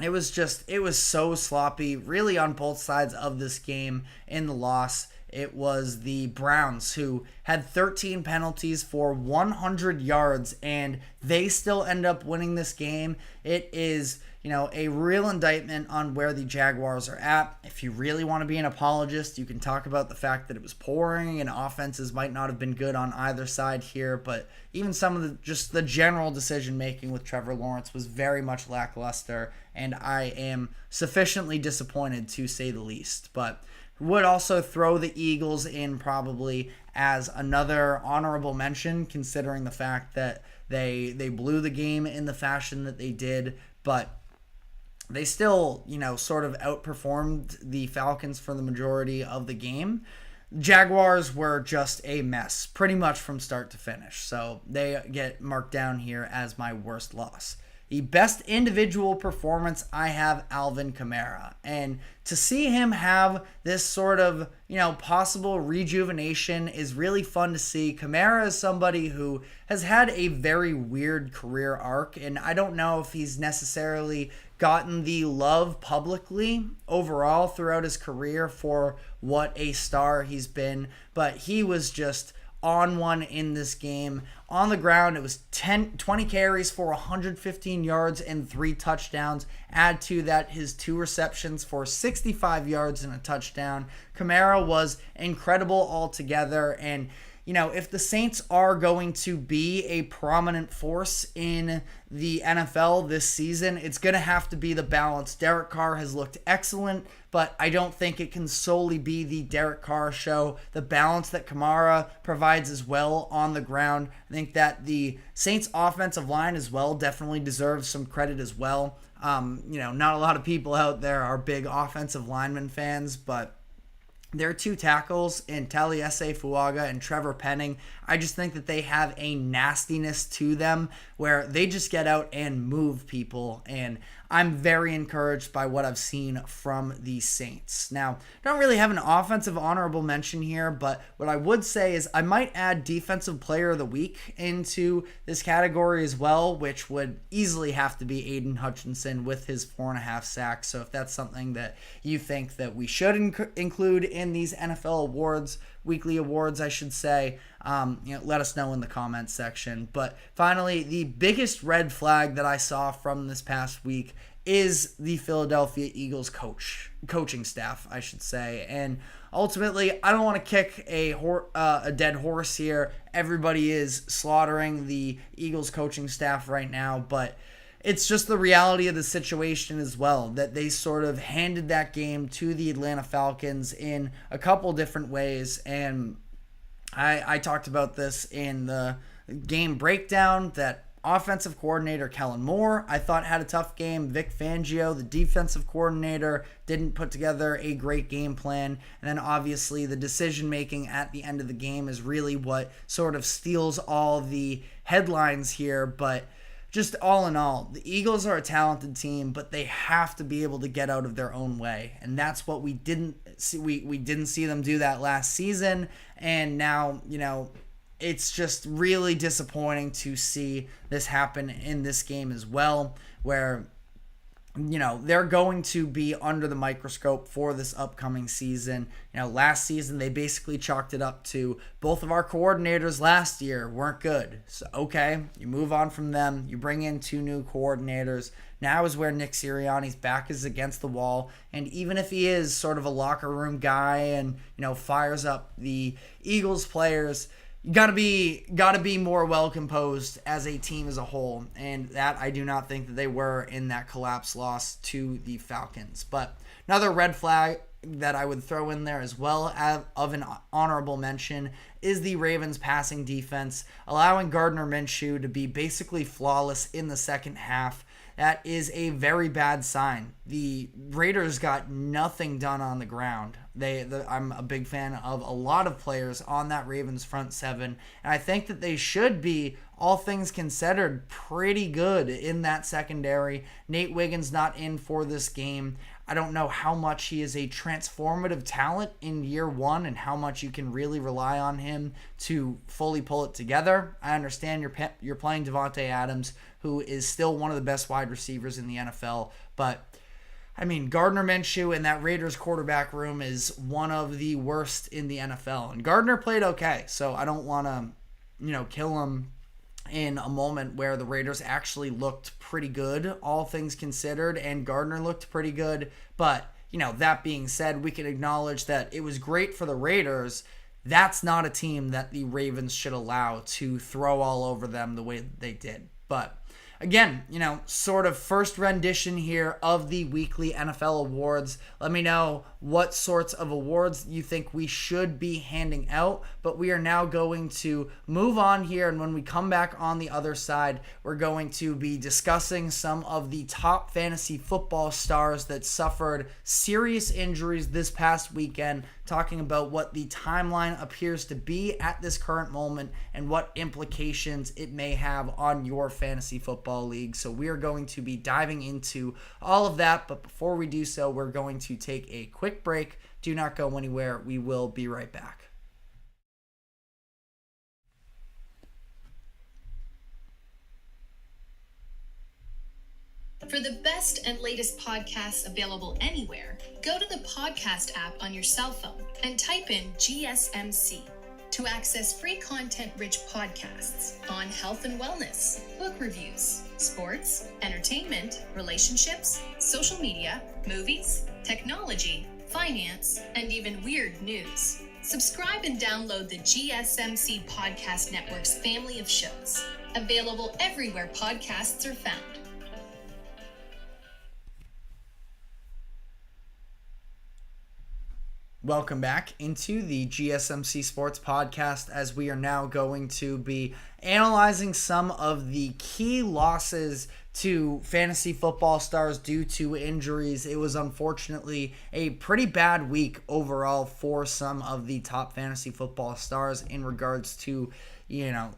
it was so sloppy really on both sides of this game. In the loss, it was the Browns who had 13 penalties for 100 yards, and they still end up winning this game. It is, a real indictment on where the Jaguars are at. If you really want to be an apologist, you can talk about the fact that it was pouring and offenses might not have been good on either side here, but even some of the general decision making with Trevor Lawrence was very much lackluster, and I am sufficiently disappointed to say the least. But would also throw the Eagles in probably as another honorable mention, considering the fact that they blew the game in the fashion that they did, but they still, sort of outperformed the Falcons for the majority of the game. Jaguars were just a mess, pretty much from start to finish, so they get marked down here as my worst loss. The best individual performance, I have Alvin Kamara. And to see him have this sort of, possible rejuvenation is really fun to see. Kamara is somebody who has had a very weird career arc, and I don't know if he's necessarily gotten the love publicly overall throughout his career for what a star he's been, but he was just on one in this game. On the ground, it was 20 carries for 115 yards and 3 touchdowns. Add to that his 2 receptions for 65 yards and a touchdown. Kamara was incredible altogether, and if the Saints are going to be a prominent force in the NFL this season, it's going to have to be the balance. Derek Carr has looked excellent, but I don't think it can solely be the Derek Carr show. The balance that Kamara provides as well on the ground. I think that the Saints offensive line as well definitely deserves some credit as well. Not a lot of people out there are big offensive lineman fans, but their 2 tackles in Taliesin Fuaga and Trevor Penning, I just think that they have a nastiness to them where they just get out and move people, and I'm very encouraged by what I've seen from the Saints. Now, I don't really have an offensive honorable mention here, but what I would say is I might add Defensive Player of the Week into this category as well, which would easily have to be Aiden Hutchinson with his 4.5 sacks. So if that's something that you think that we should include in these NFL awards, weekly awards, I should say, let us know in the comments section. But finally, the biggest red flag that I saw from this past week is the Philadelphia Eagles coaching staff, I should say. And ultimately, I don't want to kick a dead horse here. Everybody is slaughtering the Eagles coaching staff right now, but it's just the reality of the situation as well, that they sort of handed that game to the Atlanta Falcons in a couple different ways. And I talked about this in the game breakdown, that offensive coordinator Kellen Moore, I thought, had a tough game. Vic Fangio, the defensive coordinator, didn't put together a great game plan. And then obviously the decision making at the end of the game is really what sort of steals all the headlines here. But just all in all, the Eagles are a talented team, but they have to be able to get out of their own way. And that's what we didn't see. We didn't see them do that last season. And now, it's just really disappointing to see this happen in this game as well, where they're going to be under the microscope for this upcoming season. Last season they basically chalked it up to both of our coordinators last year weren't good. So, okay, you move on from them. You bring in 2 new coordinators. Now is where Nick Sirianni's back is against the wall. And even if he is sort of a locker room guy and, fires up the Eagles players, you gotta be more well composed as a team as a whole, and that I do not think that they were in that collapse loss to the Falcons. But another red flag that I would throw in there as well of an honorable mention is the Ravens passing defense, allowing Gardner Minshew to be basically flawless in the second half. that is a very bad sign. The Raiders got nothing done on the ground. I'm a big fan of a lot of players on that Ravens front seven, and I think that they should be, all things considered, pretty good in that secondary. Nate Wiggins not in for this game. I don't know how much he is a transformative talent in year one and how much you can really rely on him to fully pull it together. I understand you're playing Davante Adams, who is still one of the best wide receivers in the NFL, but I mean, Gardner Minshew in that Raiders quarterback room is one of the worst in the NFL. And Gardner played okay, so I don't want to, kill him in a moment where the Raiders actually looked pretty good, all things considered, and Gardner looked pretty good. But, that being said, we can acknowledge that it was great for the Raiders. That's not a team that the Ravens should allow to throw all over them the way that they did. But again, sort of first rendition here of the weekly NFL awards. Let me know what sorts of awards you think we should be handing out. But we are now going to move on here. And when we come back on the other side, we're going to be discussing some of the top fantasy football stars that suffered serious injuries this past weekend, talking about what the timeline appears to be at this current moment and what implications it may have on your fantasy football league. So we are going to be diving into all of that, but before we do so, we're going to take a quick break. Do not go anywhere. We will be right back. For the best and latest podcasts available anywhere, go to the podcast app on your cell phone and type in GSMC to access free content-rich podcasts on health and wellness, book reviews, sports, entertainment, relationships, social media, movies, technology, finance, and even weird news. Subscribe and download the GSMC Podcast Network's family of shows, available everywhere podcasts are found. Welcome back into the GSMC Sports Podcast, as we are now going to be analyzing some of the key losses to fantasy football stars due to injuries. It was unfortunately a pretty bad week overall for some of the top fantasy football stars in regards to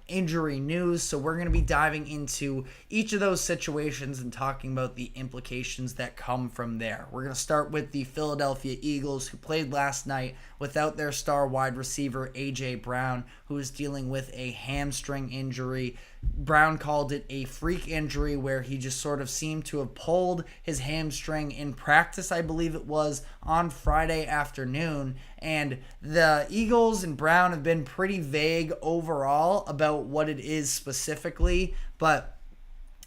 injury news. So we're going to be diving into each of those situations and talking about the implications that come from there. We're going to start with the Philadelphia Eagles, who played last night without their star wide receiver, A.J. Brown, who is dealing with a hamstring injury. Brown called it a freak injury where he just sort of seemed to have pulled his hamstring in practice, I believe it was, on Friday afternoon. And the Eagles and Brown have been pretty vague overall about what it is specifically, but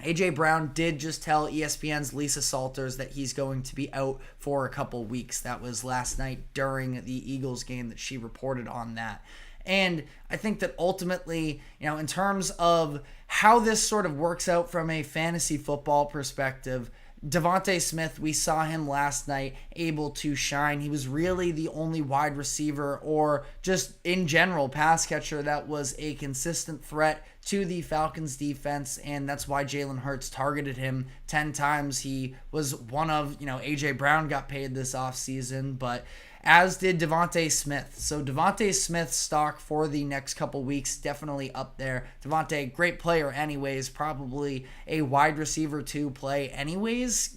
A.J. Brown did just tell ESPN's Lisa Salters that he's going to be out for a couple weeks. That was last night during the Eagles game that she reported on that. And I think that ultimately, in terms of how this sort of works out from a fantasy football perspective, Devontae Smith, we saw him last night able to shine. He was really the only wide receiver or just in general pass catcher that was a consistent threat to the Falcons defense, and that's why Jalen Hurts targeted him 10 times. He was one of, A.J. Brown got paid this offseason, but as did Devontae Smith. So Devontae Smith's stock for the next couple weeks definitely up there. Devontae, great player anyways, probably a wide receiver to play anyways,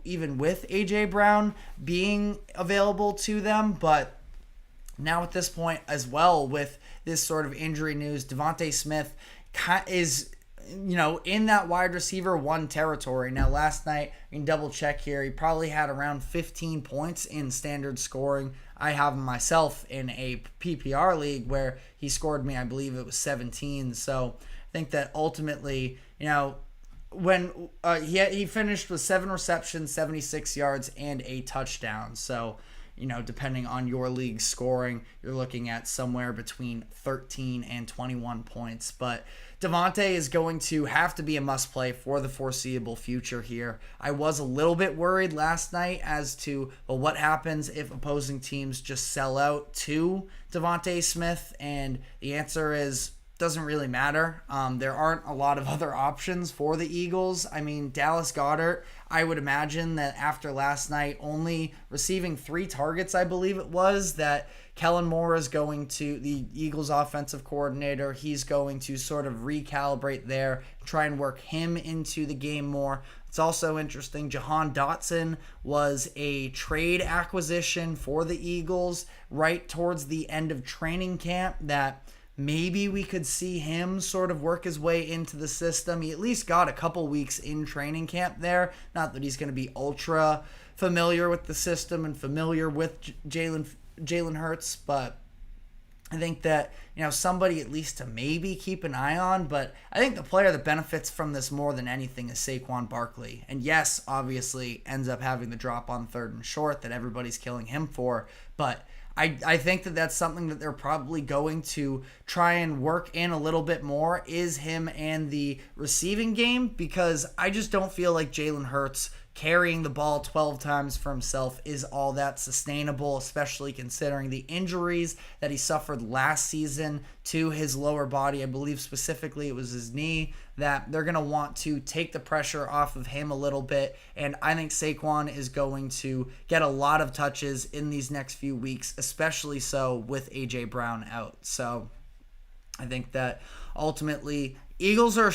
even with A.J. Brown being available to them. But now at this point as well, with this sort of injury news, Devontae Smith is in that wide receiver one territory. Now, last night, you can double check here, he probably had around 15 points in standard scoring. I have him myself in a PPR league where he scored me, I believe it was 17. So I think that ultimately, when he finished with 7 receptions, 76 yards, and a touchdown. So, depending on your league scoring, you're looking at somewhere between 13 and 21 points. But Devontae is going to have to be a must-play for the foreseeable future here. I was a little bit worried last night as to, what happens if opposing teams just sell out to Devontae Smith? And the answer is doesn't really matter. There aren't a lot of other options for the Eagles. I mean, Dallas Goedert, I would imagine that after last night only receiving 3 targets, I believe it was, that Kellen Moore is going to, the Eagles offensive coordinator, he's going to sort of recalibrate there, try and work him into the game more. It's also interesting, Jahan Dotson was a trade acquisition for the Eagles right towards the end of training camp that maybe we could see him sort of work his way into the system. He at least got a couple weeks in training camp there. Not that he's going to be ultra familiar with the system and familiar with Jalen Hurts, but I think that, somebody at least to maybe keep an eye on. But I think the player that benefits from this more than anything is Saquon Barkley. And yes, obviously ends up having the drop on 3rd and short that everybody's killing him for. But I think that that's something that they're probably going to try and work in a little bit more, is him and the receiving game, because I just don't feel like Jalen Hurts carrying the ball 12 times for himself is all that sustainable, especially considering the injuries that he suffered last season to his lower body. I believe specifically it was his knee, that they're going to want to take the pressure off of him a little bit. And I think Saquon is going to get a lot of touches in these next few weeks, especially so with A.J. Brown out. So I think that ultimately Eagles are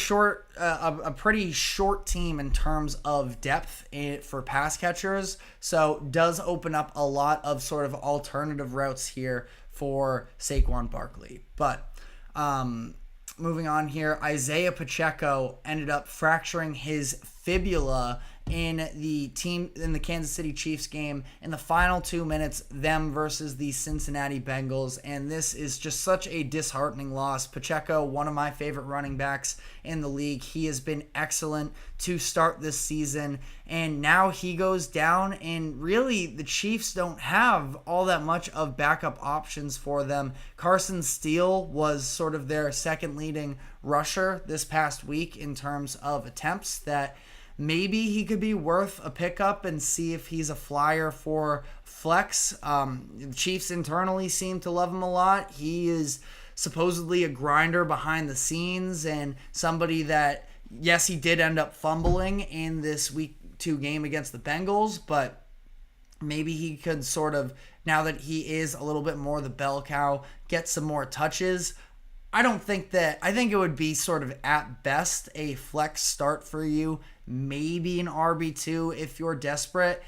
a pretty short team in terms of depth for pass catchers, so does open up a lot of sort of alternative routes here for Saquon Barkley. But moving on here, Isaiah Pacheco ended up fracturing his fibula in the Kansas City Chiefs game in the final 2 minutes, them versus the Cincinnati Bengals, and this is just such a disheartening loss. Pacheco, one of my favorite running backs in the league, he has been excellent to start this season, and now he goes down, and really the Chiefs don't have all that much of backup options for them. Carson Steele was sort of their second leading rusher this past week in terms of attempts, that maybe he could be worth a pickup and see if he's a flyer for flex. The Chiefs internally seem to love him a lot. He is supposedly a grinder behind the scenes and somebody that, yes, he did end up fumbling in this week 2 game against the Bengals, but maybe he could sort of, now that he is a little bit more the bell cow, get some more touches. I think it would be sort of at best a flex start for you, maybe an RB2 if you're desperate,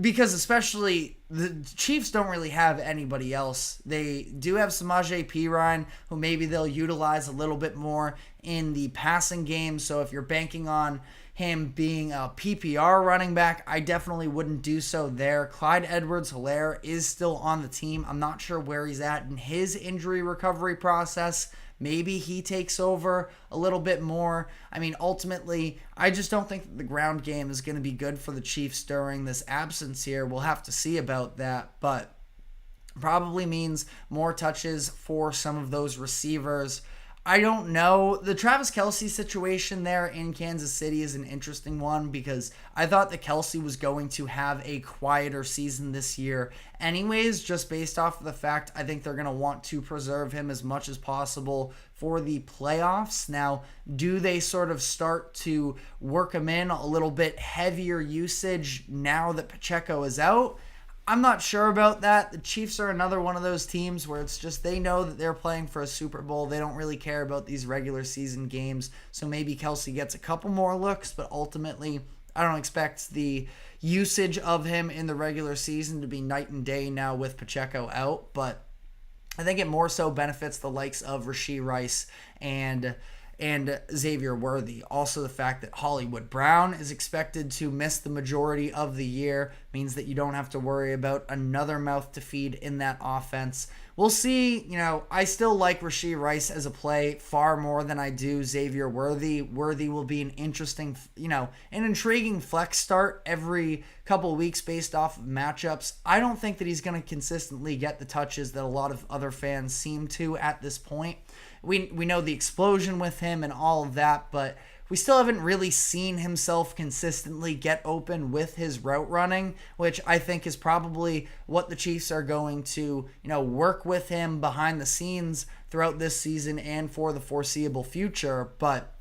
because especially the Chiefs don't really have anybody else. They do have Samaje Perine, who maybe they'll utilize a little bit more in the passing game, so if you're banking on him being a PPR running back, I definitely wouldn't do so there. Clyde Edwards-Helaire is still on the team. I'm not sure where he's at in his injury recovery process. Maybe he takes over a little bit more. I mean, ultimately, I just don't think that the ground game is going to be good for the Chiefs during this absence here. We'll have to see about that, but probably means more touches for some of those receivers. I don't know. The Travis Kelce situation there in Kansas City is an interesting one, because I thought that Kelce was going to have a quieter season this year anyways, just based off of the fact I think they're going to want to preserve him as much as possible for the playoffs. Now, do they sort of start to work him in a little bit heavier usage now that Pacheco is out? I'm not sure about that. The Chiefs are another one of those teams where it's just they know that they're playing for a Super Bowl. They don't really care about these regular season games. So maybe Kelce gets a couple more looks, but ultimately I don't expect the usage of him in the regular season to be night and day now with Pacheco out. But I think it more so benefits the likes of Rashee Rice and Xavier Worthy. Also, the fact that Hollywood Brown is expected to miss the majority of the year means that you don't have to worry about another mouth to feed in that offense. We'll see. I still like Rashee Rice as a play far more than I do Xavier Worthy. Worthy will be an interesting, an intriguing flex start every couple weeks based off of matchups. I don't think that he's going to consistently get the touches that a lot of other fans seem to at this point. We know the explosion with him and all of that, but we still haven't really seen himself consistently get open with his route running, which I think is probably what the Chiefs are going to, work with him behind the scenes throughout this season and for the foreseeable future. But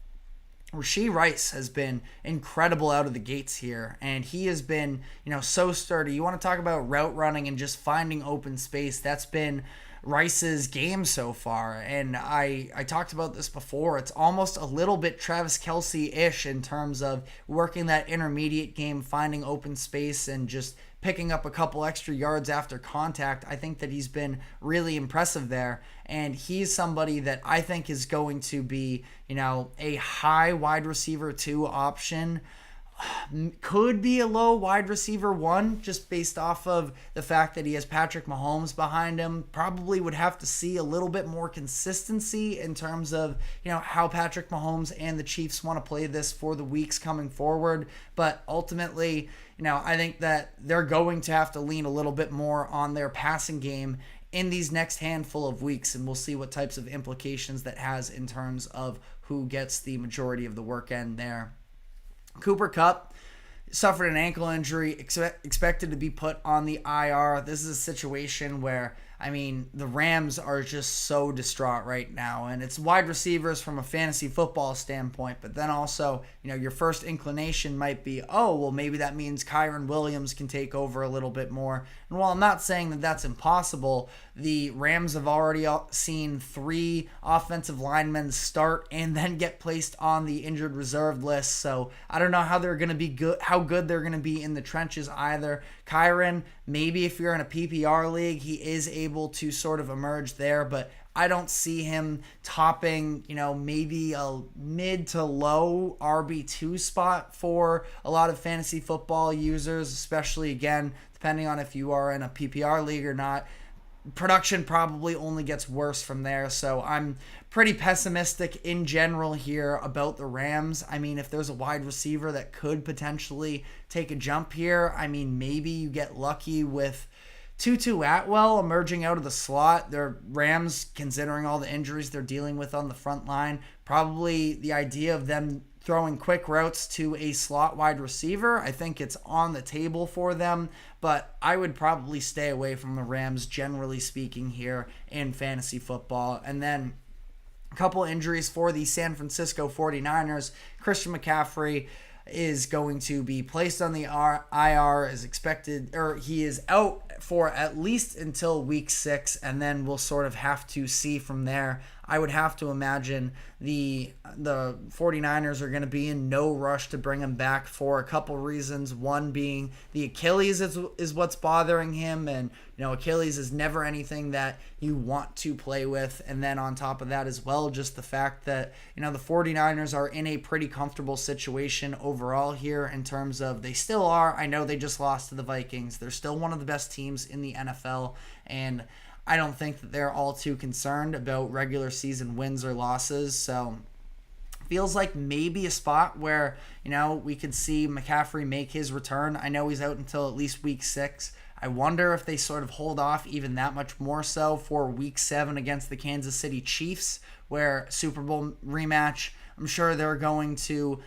Rashee Rice has been incredible out of the gates here, and he has been, so sturdy. You want to talk about route running and just finding open space. That's been Rice's game so far, and I talked about this before. It's almost a little bit Travis Kelce-ish in terms of working that intermediate game, finding open space, and just picking up a couple extra yards after contact. I think that he's been really impressive there, and he's somebody that I think is going to be, a high wide receiver 2 option. Could be a low wide receiver 1 just based off of the fact that he has Patrick Mahomes behind him. Probably would have to see a little bit more consistency in terms of, how Patrick Mahomes and the Chiefs want to play this for the weeks coming forward. But ultimately, I think that they're going to have to lean a little bit more on their passing game in these next handful of weeks, and we'll see what types of implications that has in terms of who gets the majority of the work end there. Cooper Kupp suffered an ankle injury, expected to be put on the IR. This is a situation where, the Rams are just so distraught right now, and it's wide receivers from a fantasy football standpoint, but then also, your first inclination might be, oh, well, maybe that means Kyren Williams can take over a little bit more. And while I'm not saying that that's impossible, the Rams have already seen 3 offensive linemen start and then get placed on the injured reserve list, so I don't know how they're going to be good, how good they're going to be in the trenches either. Kyren, maybe if you're in a PPR league, he is able to sort of emerge there, but I don't see him topping, maybe a mid to low RB2 spot for a lot of fantasy football users, especially, again, depending on if you are in a PPR league or not. Production probably only gets worse from there, so I'm pretty pessimistic in general here about the Rams. If there's a wide receiver that could potentially take a jump here, maybe you get lucky with Tutu Atwell emerging out of the slot. Their Rams, considering all the injuries they're dealing with on the front line, probably the idea of them throwing quick routes to a slot wide receiver, I think it's on the table for them, but I would probably stay away from the Rams, generally speaking, here in fantasy football. And then a couple injuries for the San Francisco 49ers. Christian McCaffrey is going to be placed on the IR as expected, or he is out for at least until week 6, and then we'll sort of have to see from there. I would have to imagine the 49ers are going to be in no rush to bring him back for a couple reasons. One being the Achilles is what's bothering him, and Achilles is never anything that you want to play with. And then on top of that as well, just the fact that the 49ers are in a pretty comfortable situation overall here in terms of they still are. I know they just lost to the Vikings. They're still one of the best teams in the NFL, and I don't think that they're all too concerned about regular season wins or losses. So feels like maybe a spot where, we could see McCaffrey make his return. I know he's out until at least week 6. I wonder if they sort of hold off even that much more so for week 7 against the Kansas City Chiefs, where Super Bowl rematch. I'm sure they're going to,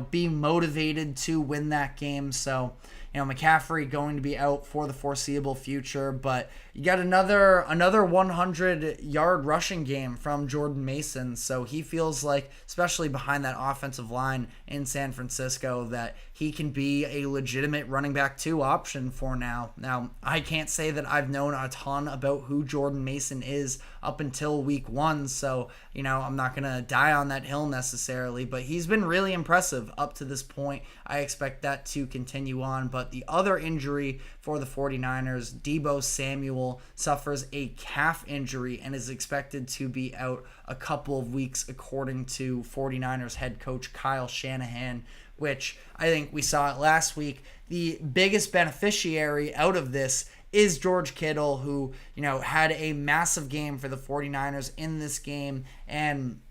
be motivated to win that game. So, McCaffrey going to be out for the foreseeable future, but you got another 100-yard rushing game from Jordan Mason. So he feels like, especially behind that offensive line in San Francisco, that he can be a legitimate running back 2 option for now. Now, I can't say that I've known a ton about who Jordan Mason is up until week 1, so, I'm not going to die on that hill necessarily, but he's been really impressive up to this point. I expect that to continue on, but the other injury for the 49ers, Deebo Samuel, suffers a calf injury and is expected to be out a couple of weeks, according to 49ers head coach Kyle Shanahan, which I think we saw it last week. The biggest beneficiary out of this is George Kittle, who, had a massive game for the 49ers in this game, and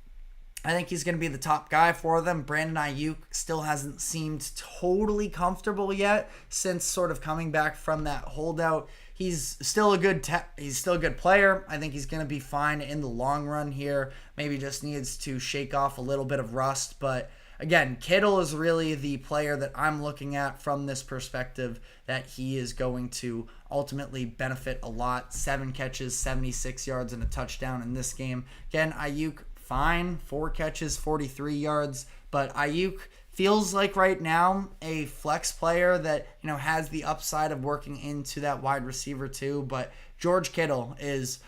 I think he's going to be the top guy for them. Brandon Ayuk still hasn't seemed totally comfortable yet since sort of coming back from that holdout. He's still a good player. I think he's going to be fine in the long run here. Maybe just needs to shake off a little bit of rust, but again, Kittle is really the player that I'm looking at from this perspective, that he is going to ultimately benefit a lot. 7 catches, 76 yards, and a touchdown in this game. Again, Ayuk, fine, 4 catches, 43 yards, but Ayuk feels like right now a flex player that, has the upside of working into that wide receiver too. But George Kittle is,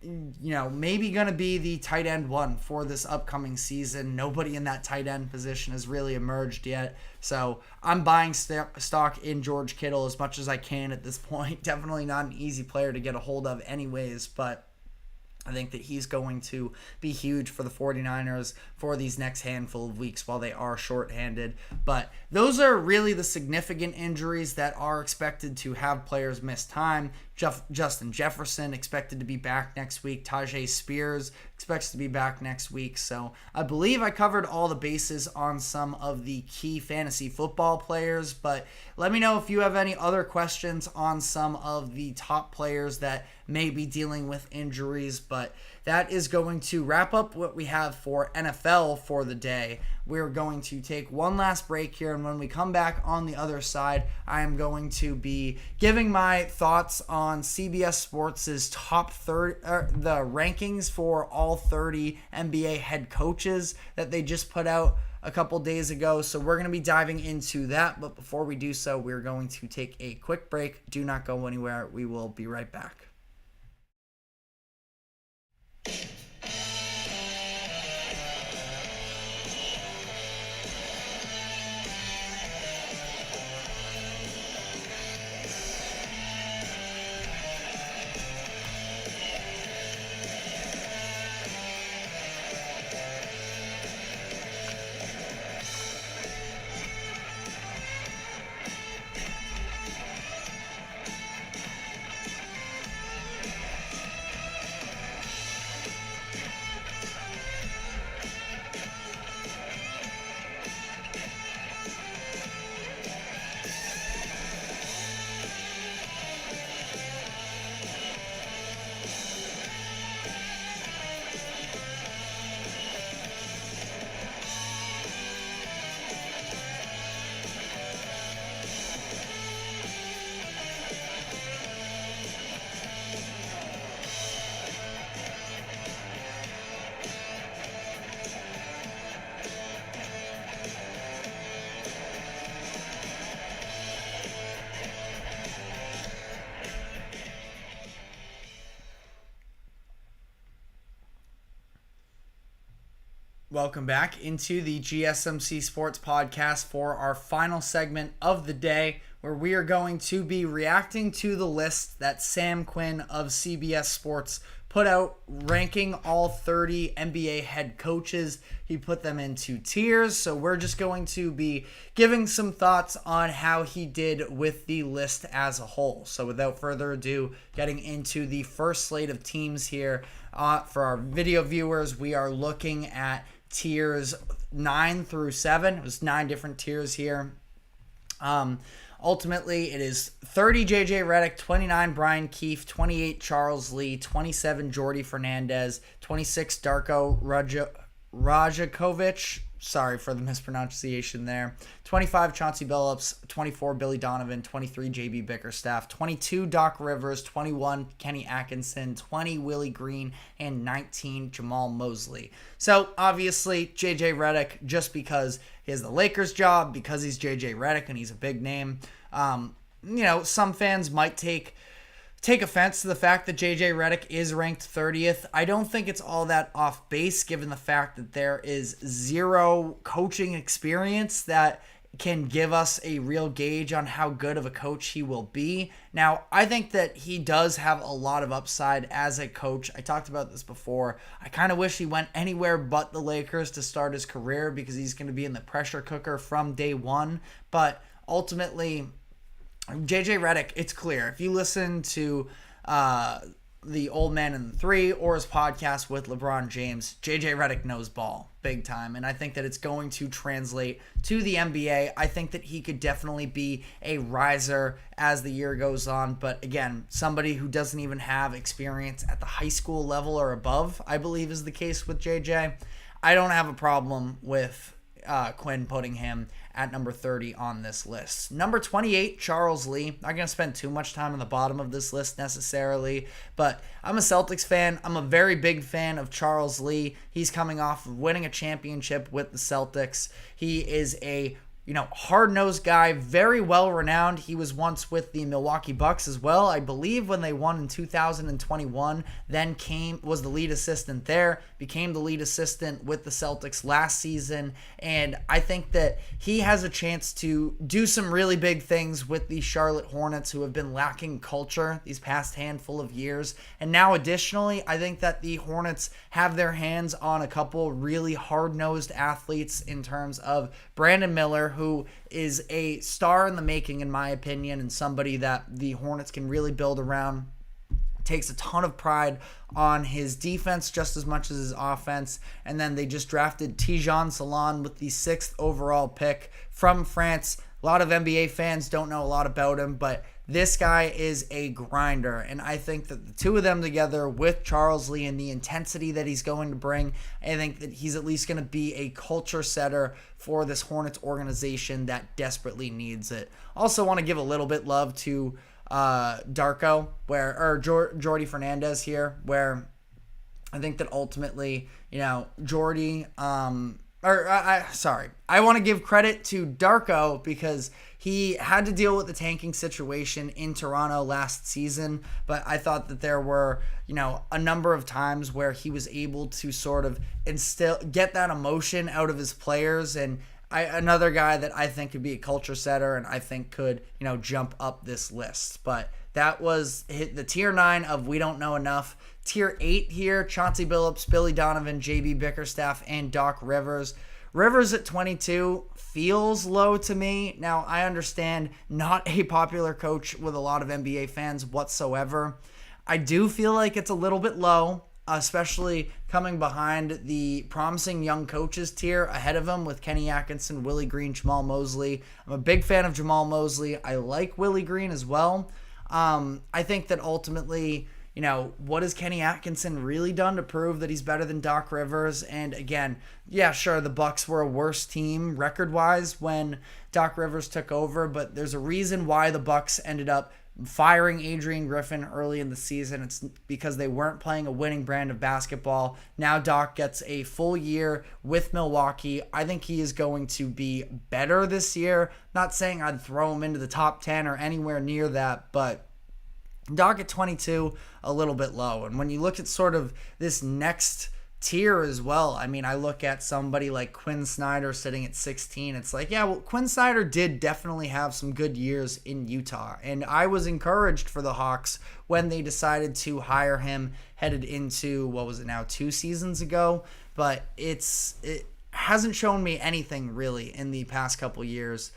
maybe going to be the tight end one for this upcoming season. Nobody in that tight end position has really emerged yet. So I'm buying stock in George Kittle as much as I can at this point. Definitely not an easy player to get a hold of anyways, but I think that he's going to be huge for the 49ers for these next handful of weeks while they are shorthanded. But those are really the significant injuries that are expected to have players miss time. Justin Jefferson expected to be back next week. Tajay Spears expects to be back next week. So I believe I covered all the bases on some of the key fantasy football players. But let me know if you have any other questions on some of the top players that may be dealing with injuries. But that is going to wrap up what we have for NFL for the day. We're going to take one last break here, and when we come back on the other side, I am going to be giving my thoughts on CBS Sports' top 30, the rankings for all 30 NBA head coaches that they just put out a couple days ago. So we're going to be diving into that, but before we do so, we're going to take a quick break. Do not go anywhere. We will be right back. Welcome back into the GSMC Sports Podcast for our final segment of the day, where we are going to be reacting to the list that Sam Quinn of CBS Sports put out, ranking all 30 NBA head coaches. He put them into tiers, so we're just going to be giving some thoughts on how he did with the list as a whole. So without further ado, getting into the first slate of teams here. For our video viewers, we are looking at tiers 9 through 7. It was 9 different tiers here. Ultimately, it is 30 J.J. Redick, 29 Brian Keefe, 28 Charles Lee, 27 Jordy Fernandez, 26 Darko Rajakovic. Sorry for the mispronunciation there. 25 Chauncey Billups, 24 Billy Donovan, 23 J.B. Bickerstaff, 22 Doc Rivers, 21 Kenny Atkinson, 20 Willie Green, and 19 Jamal Mosley. So obviously J.J. Redick, just because he has the Lakers job, because he's J.J. Redick and he's a big name. Some fans might take offense to the fact that J.J. Redick is ranked 30th. I don't think it's all that off base, given the fact that there is zero coaching experience that can give us a real gauge on how good of a coach he will be. Now, I think that he does have a lot of upside as a coach. I talked about this before. I kind of wish he went anywhere but the Lakers to start his career, because he's going to be in the pressure cooker from day one. But ultimately, J.J. Redick, it's clear. If you listen to the Old Man and the Three or his podcast with LeBron James, J.J. Redick knows ball big time, and I think that it's going to translate to the NBA. I think that he could definitely be a riser as the year goes on, but again, somebody who doesn't even have experience at the high school level or above, I believe is the case with J.J. I don't have a problem with Quinn putting him at number 30 on this list. Number 28, Charles Lee. Not going to spend too much time on the bottom of this list necessarily, but I'm a Celtics fan. I'm a very big fan of Charles Lee. He's coming off of winning a championship with the Celtics. He is a hard-nosed guy, very well-renowned. He was once with the Milwaukee Bucks as well, I believe, when they won in 2021. Then was the lead assistant there, became the lead assistant with the Celtics last season, and I think that he has a chance to do some really big things with the Charlotte Hornets, who have been lacking culture these past handful of years. And now, additionally, I think that the Hornets have their hands on a couple really hard-nosed athletes in terms of Brandon Miller, who is a star in the making, in my opinion, and somebody that the Hornets can really build around. Takes a ton of pride on his defense just as much as his offense. And then they just drafted Tijan Salon with the 6th overall pick from France. A lot of NBA fans don't know a lot about him, but this guy is a grinder, and I think that the two of them together with Charles Lee and the intensity that he's going to bring, I think that he's at least going to be a culture setter for this Hornets organization that desperately needs it. Also want to give a little bit love to Darko, Jordy Fernandez here, where I think that ultimately, Jordy, I want to give credit to Darko because he had to deal with the tanking situation in Toronto last season, but I thought that there were, a number of times where he was able to sort of get that emotion out of his players, and another guy that I think could be a culture setter and I think could, jump up this list. But that was the tier 9 of We Don't Know Enough. Tier 8 here, Chauncey Billups, Billy Donovan, JB Bickerstaff, and Doc Rivers. Rivers at 22 feels low to me. Now, I understand not a popular coach with a lot of NBA fans whatsoever. I do feel like it's a little bit low, especially coming behind the promising young coaches tier ahead of him with Kenny Atkinson, Willie Green, Jamal Mosley. I'm a big fan of Jamal Mosley. I like Willie Green as well. I think that ultimately, what has Kenny Atkinson really done to prove that he's better than Doc Rivers? And again, yeah, sure, the Bucks were a worse team record-wise when Doc Rivers took over, but there's a reason why the Bucks ended up firing Adrian Griffin early in the season. It's because they weren't playing a winning brand of basketball. Now Doc gets a full year with Milwaukee. I think he is going to be better this year. Not saying I'd throw him into the top 10 or anywhere near that, but Doc at 22, a little bit low. And when you look at sort of this next tier as well, I mean, I look at somebody like Quinn Snyder sitting at 16. It's like, yeah, well, Quinn Snyder did definitely have some good years in Utah. And I was encouraged for the Hawks when they decided to hire him headed into, 2 seasons ago. But it hasn't shown me anything really in the past couple years.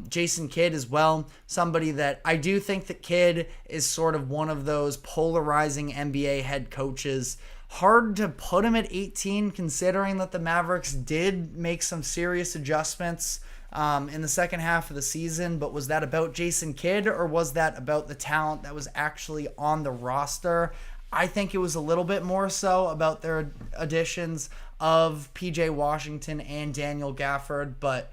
Jason Kidd as well, somebody that I do think that Kidd is sort of one of those polarizing NBA head coaches. Hard to put him at 18 considering that the Mavericks did make some serious adjustments in the second half of the season, but was that about Jason Kidd or was that about the talent that was actually on the roster? I think it was a little bit more so about their additions of PJ Washington and Daniel Gafford, but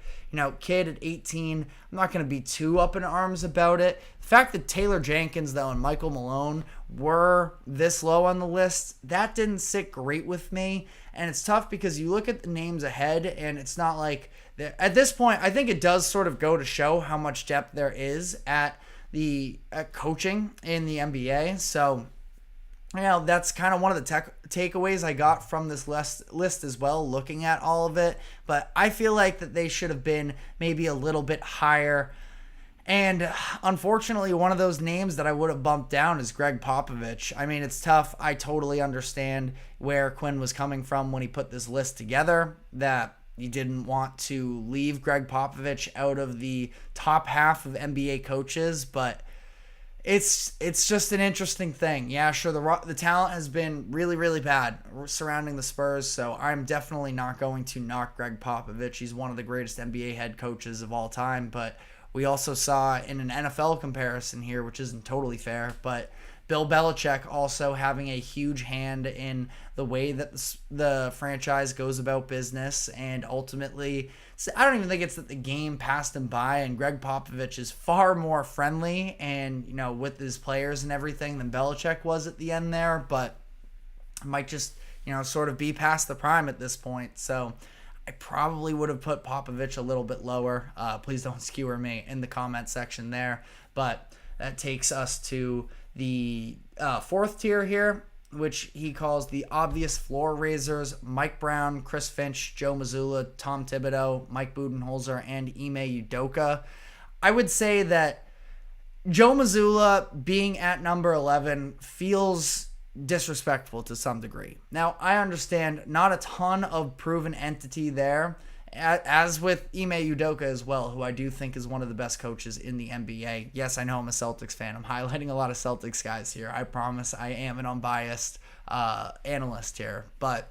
Kidd at 18, I'm not going to be too up in arms about it. The fact that Taylor Jenkins, though, and Michael Malone were this low on the list, that didn't sit great with me. And it's tough because you look at the names ahead, and it's not like at this point, I think it does sort of go to show how much depth there is at coaching in the NBA. So, that's kind of one of the takeaways I got from this list as well, looking at all of it. But I feel like that they should have been maybe a little bit higher. And unfortunately, one of those names that I would have bumped down is Greg Popovich. I mean, it's tough. I totally understand where Quinn was coming from when he put this list together, that he didn't want to leave Greg Popovich out of the top half of NBA coaches, but it's just an interesting thing. Yeah, sure, the talent has been really, really bad surrounding the Spurs, so I'm definitely not going to knock Greg Popovich. He's one of the greatest NBA head coaches of all time, but we also saw in an NFL comparison here, which isn't totally fair, but Bill Belichick also having a huge hand in the way that the franchise goes about business, and ultimately, I don't even think it's that the game passed him by, and Greg Popovich is far more friendly and, with his players and everything than Belichick was at the end there, but it might just, sort of be past the prime at this point. So I probably would have put Popovich a little bit lower. Please don't skewer me in the comment section there. But that takes us to the fourth tier here, which he calls the obvious floor raisers: Mike Brown, Chris Finch, Joe Mazzulla, Tom Thibodeau, Mike Budenholzer, and Ime Udoka. I would say that Joe Mazzulla being at number 11 feels disrespectful to some degree. Now, I understand not a ton of proven entity there, as with Ime Udoka as well, who I do think is one of the best coaches in the NBA. Yes, I know I'm a Celtics fan. I'm highlighting a lot of Celtics guys here. I promise I am an unbiased analyst here. But,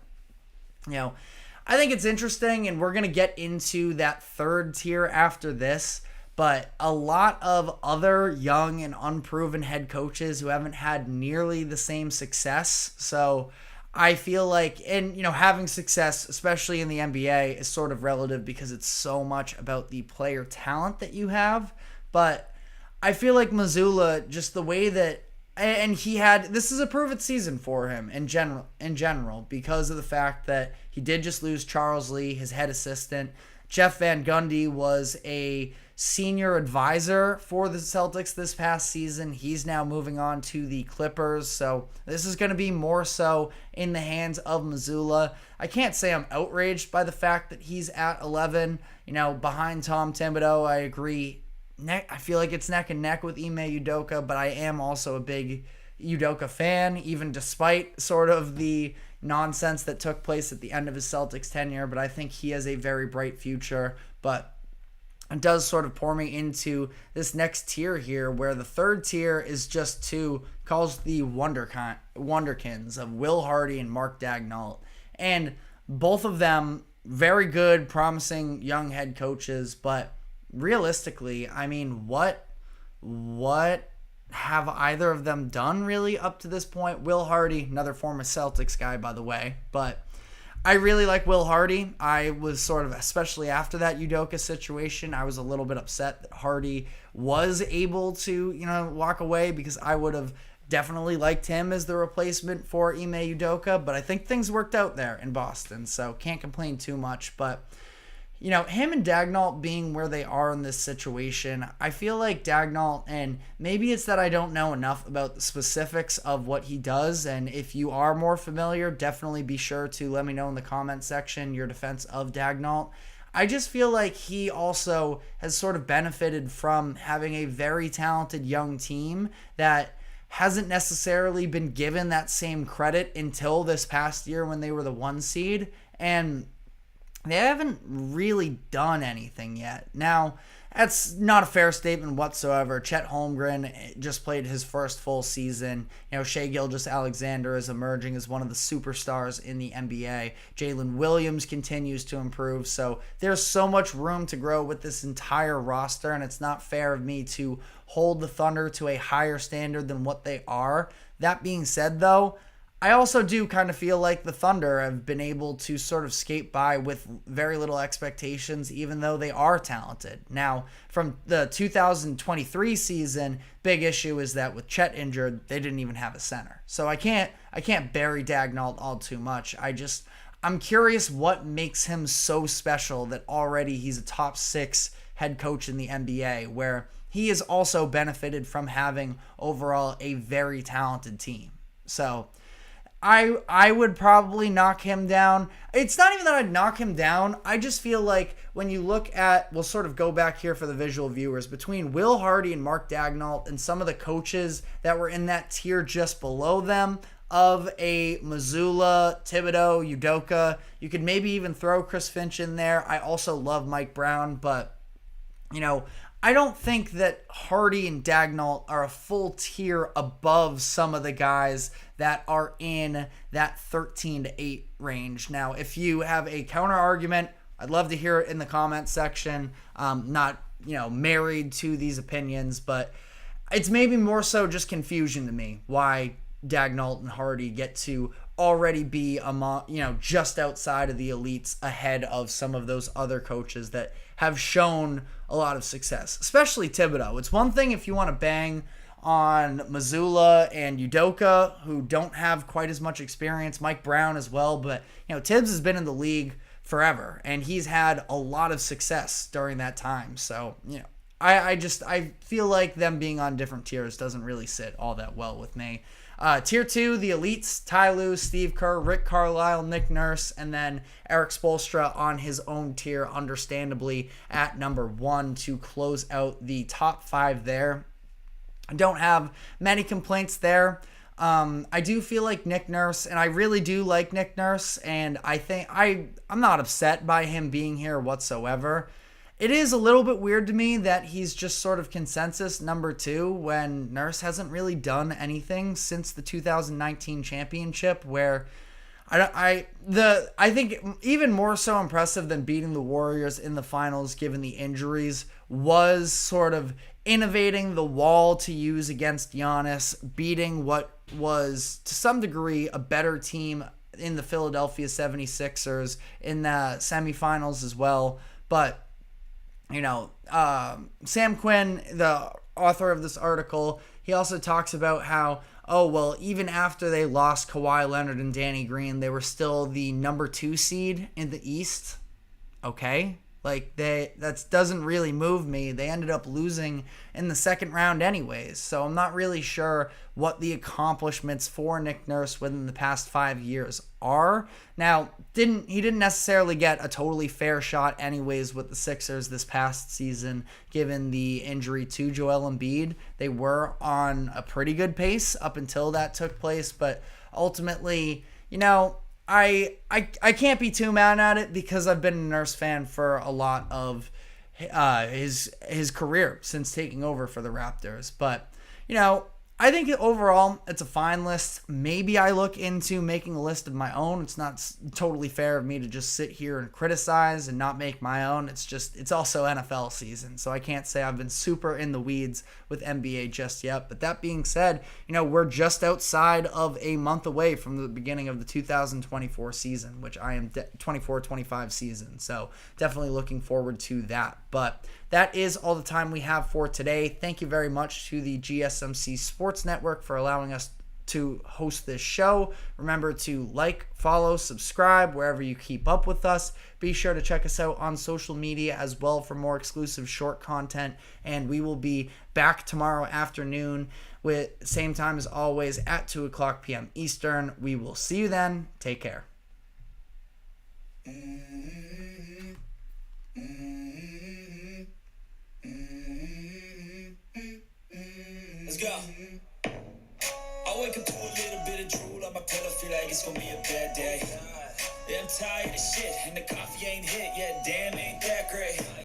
I think it's interesting, and we're going to get into that third tier after this. But a lot of other young and unproven head coaches who haven't had nearly the same success. So I feel like, and having success, especially in the NBA, is sort of relative because it's so much about the player talent that you have. But I feel like Mazzulla, just the way that, and this is a proven season for him in general, because of the fact that he did just lose Charles Lee, his head assistant. Jeff Van Gundy was a senior advisor for the Celtics this past season. He's now moving on to the Clippers, so this is going to be more so in the hands of Mazzulla. I can't say I'm outraged by the fact that he's at 11, behind Tom Thibodeau. I agree. I feel like it's neck and neck with Ime Udoka, but I am also a big Udoka fan, even despite sort of the nonsense that took place at the end of his Celtics tenure. But I think he has a very bright future. But it does sort of pour me into this next tier here, where the third tier is just calls the Wonderkins of Will Hardy and Mark Daigneault. And both of them very good, promising young head coaches. But realistically, I mean, what have either of them done really up to this point? Will Hardy, another former Celtics guy, by the way, but I really like Will Hardy. I was sort of, especially after that Udoka situation, I was a little bit upset that Hardy was able to, walk away, because I would have definitely liked him as the replacement for Ime Udoka, but I think things worked out there in Boston, so can't complain too much. But him and Daigneault being where they are in this situation, I feel like Daigneault, and maybe it's that I don't know enough about the specifics of what he does, and if you are more familiar, definitely be sure to let me know in the comment section your defense of Daigneault. I just feel like he also has sort of benefited from having a very talented young team that hasn't necessarily been given that same credit until this past year when they were the 1 seed, and they haven't really done anything yet. Now, that's not a fair statement whatsoever. Chet Holmgren just played his first full season. Shai Gilgeous-Alexander is emerging as one of the superstars in the NBA. Jalen Williams continues to improve. So there's so much room to grow with this entire roster, and it's not fair of me to hold the Thunder to a higher standard than what they are. That being said, though, I also do kind of feel like the Thunder have been able to sort of skate by with very little expectations, even though they are talented. Now, from the 2023 season, big issue is that with Chet injured, they didn't even have a center. So I can't bury Daigneault all too much. I'm curious what makes him so special that already he's a top 6 head coach in the NBA, where he has also benefited from having overall a very talented team. So I would probably knock him down. It's not even that I'd knock him down. I just feel like when you look at, we'll sort of go back here for the visual viewers, between Will Hardy and Mark Daigneault and some of the coaches that were in that tier just below them of a Mazzulla, Thibodeau, Udoka, you could maybe even throw Chris Finch in there. I also love Mike Brown, but, I don't think that Hardy and Daigneault are a full tier above some of the guys that are in that 13 to 8 range. Now, if you have a counter argument, I'd love to hear it in the comment section. Not, married to these opinions, but it's maybe more so just confusion to me why Dagnall and Hardy get to already be among, just outside of the elites ahead of some of those other coaches that have shown a lot of success, especially Thibodeau. It's one thing if you want to bang on Missoula and Udoka, who don't have quite as much experience, Mike Brown as well, but Tibbs has been in the league forever and he's had a lot of success during that time. So, I feel like them being on different tiers doesn't really sit all that well with me. Tier 2, the elites, Ty Lue, Steve Kerr, Rick Carlisle, Nick Nurse, and then Eric Spoelstra on his own tier, understandably, at number 1 to close out the top 5 there. I don't have many complaints there. I do feel like Nick Nurse, and I really do like Nick Nurse, and I think I'm not upset by him being here whatsoever. It is a little bit weird to me that he's just sort of consensus number 2 when Nurse hasn't really done anything since the 2019 championship, where I think even more so impressive than beating the Warriors in the finals given the injuries was sort of innovating the wall to use against Giannis, beating what was to some degree a better team in the Philadelphia 76ers in the semifinals as well. But Sam Quinn, the author of this article, he also talks about how, even after they lost Kawhi Leonard and Danny Green, they were still the number 2 seed in the East. Okay. That doesn't really move me. They ended up losing in the second round anyways. So I'm not really sure what the accomplishments for Nick Nurse within the past 5 years are. Now, he didn't necessarily get a totally fair shot anyways with the Sixers this past season, given the injury to Joel Embiid. They were on a pretty good pace up until that took place, but ultimately, I can't be too mad at it because I've been a Nurse fan for a lot of his career since taking over for the Raptors. But, I think overall it's a fine list. Maybe I look into making a list of my own. It's not totally fair of me to just sit here and criticize and not make my own. It's also NFL season, so I can't say I've been super in the weeds with NBA just yet. But that being said, we're just outside of a month away from the beginning of the 2024 season, which I am 24-25 season. So definitely looking forward to that. But that is all the time we have for today. Thank you very much to the GSMC Sports Network for allowing us to host this show. Remember to like, follow, subscribe wherever you keep up with us. Be sure to check us out on social media as well for more exclusive short content. And we will be back tomorrow afternoon with same time as always at 2:00 p.m. Eastern. We will see you then. Take care. Let's go. I wake up to a little bit of drool on my pillow, feel like it's gonna be a bad day. Yeah, I'm tired of shit, and the coffee ain't hit yet, damn, ain't that great.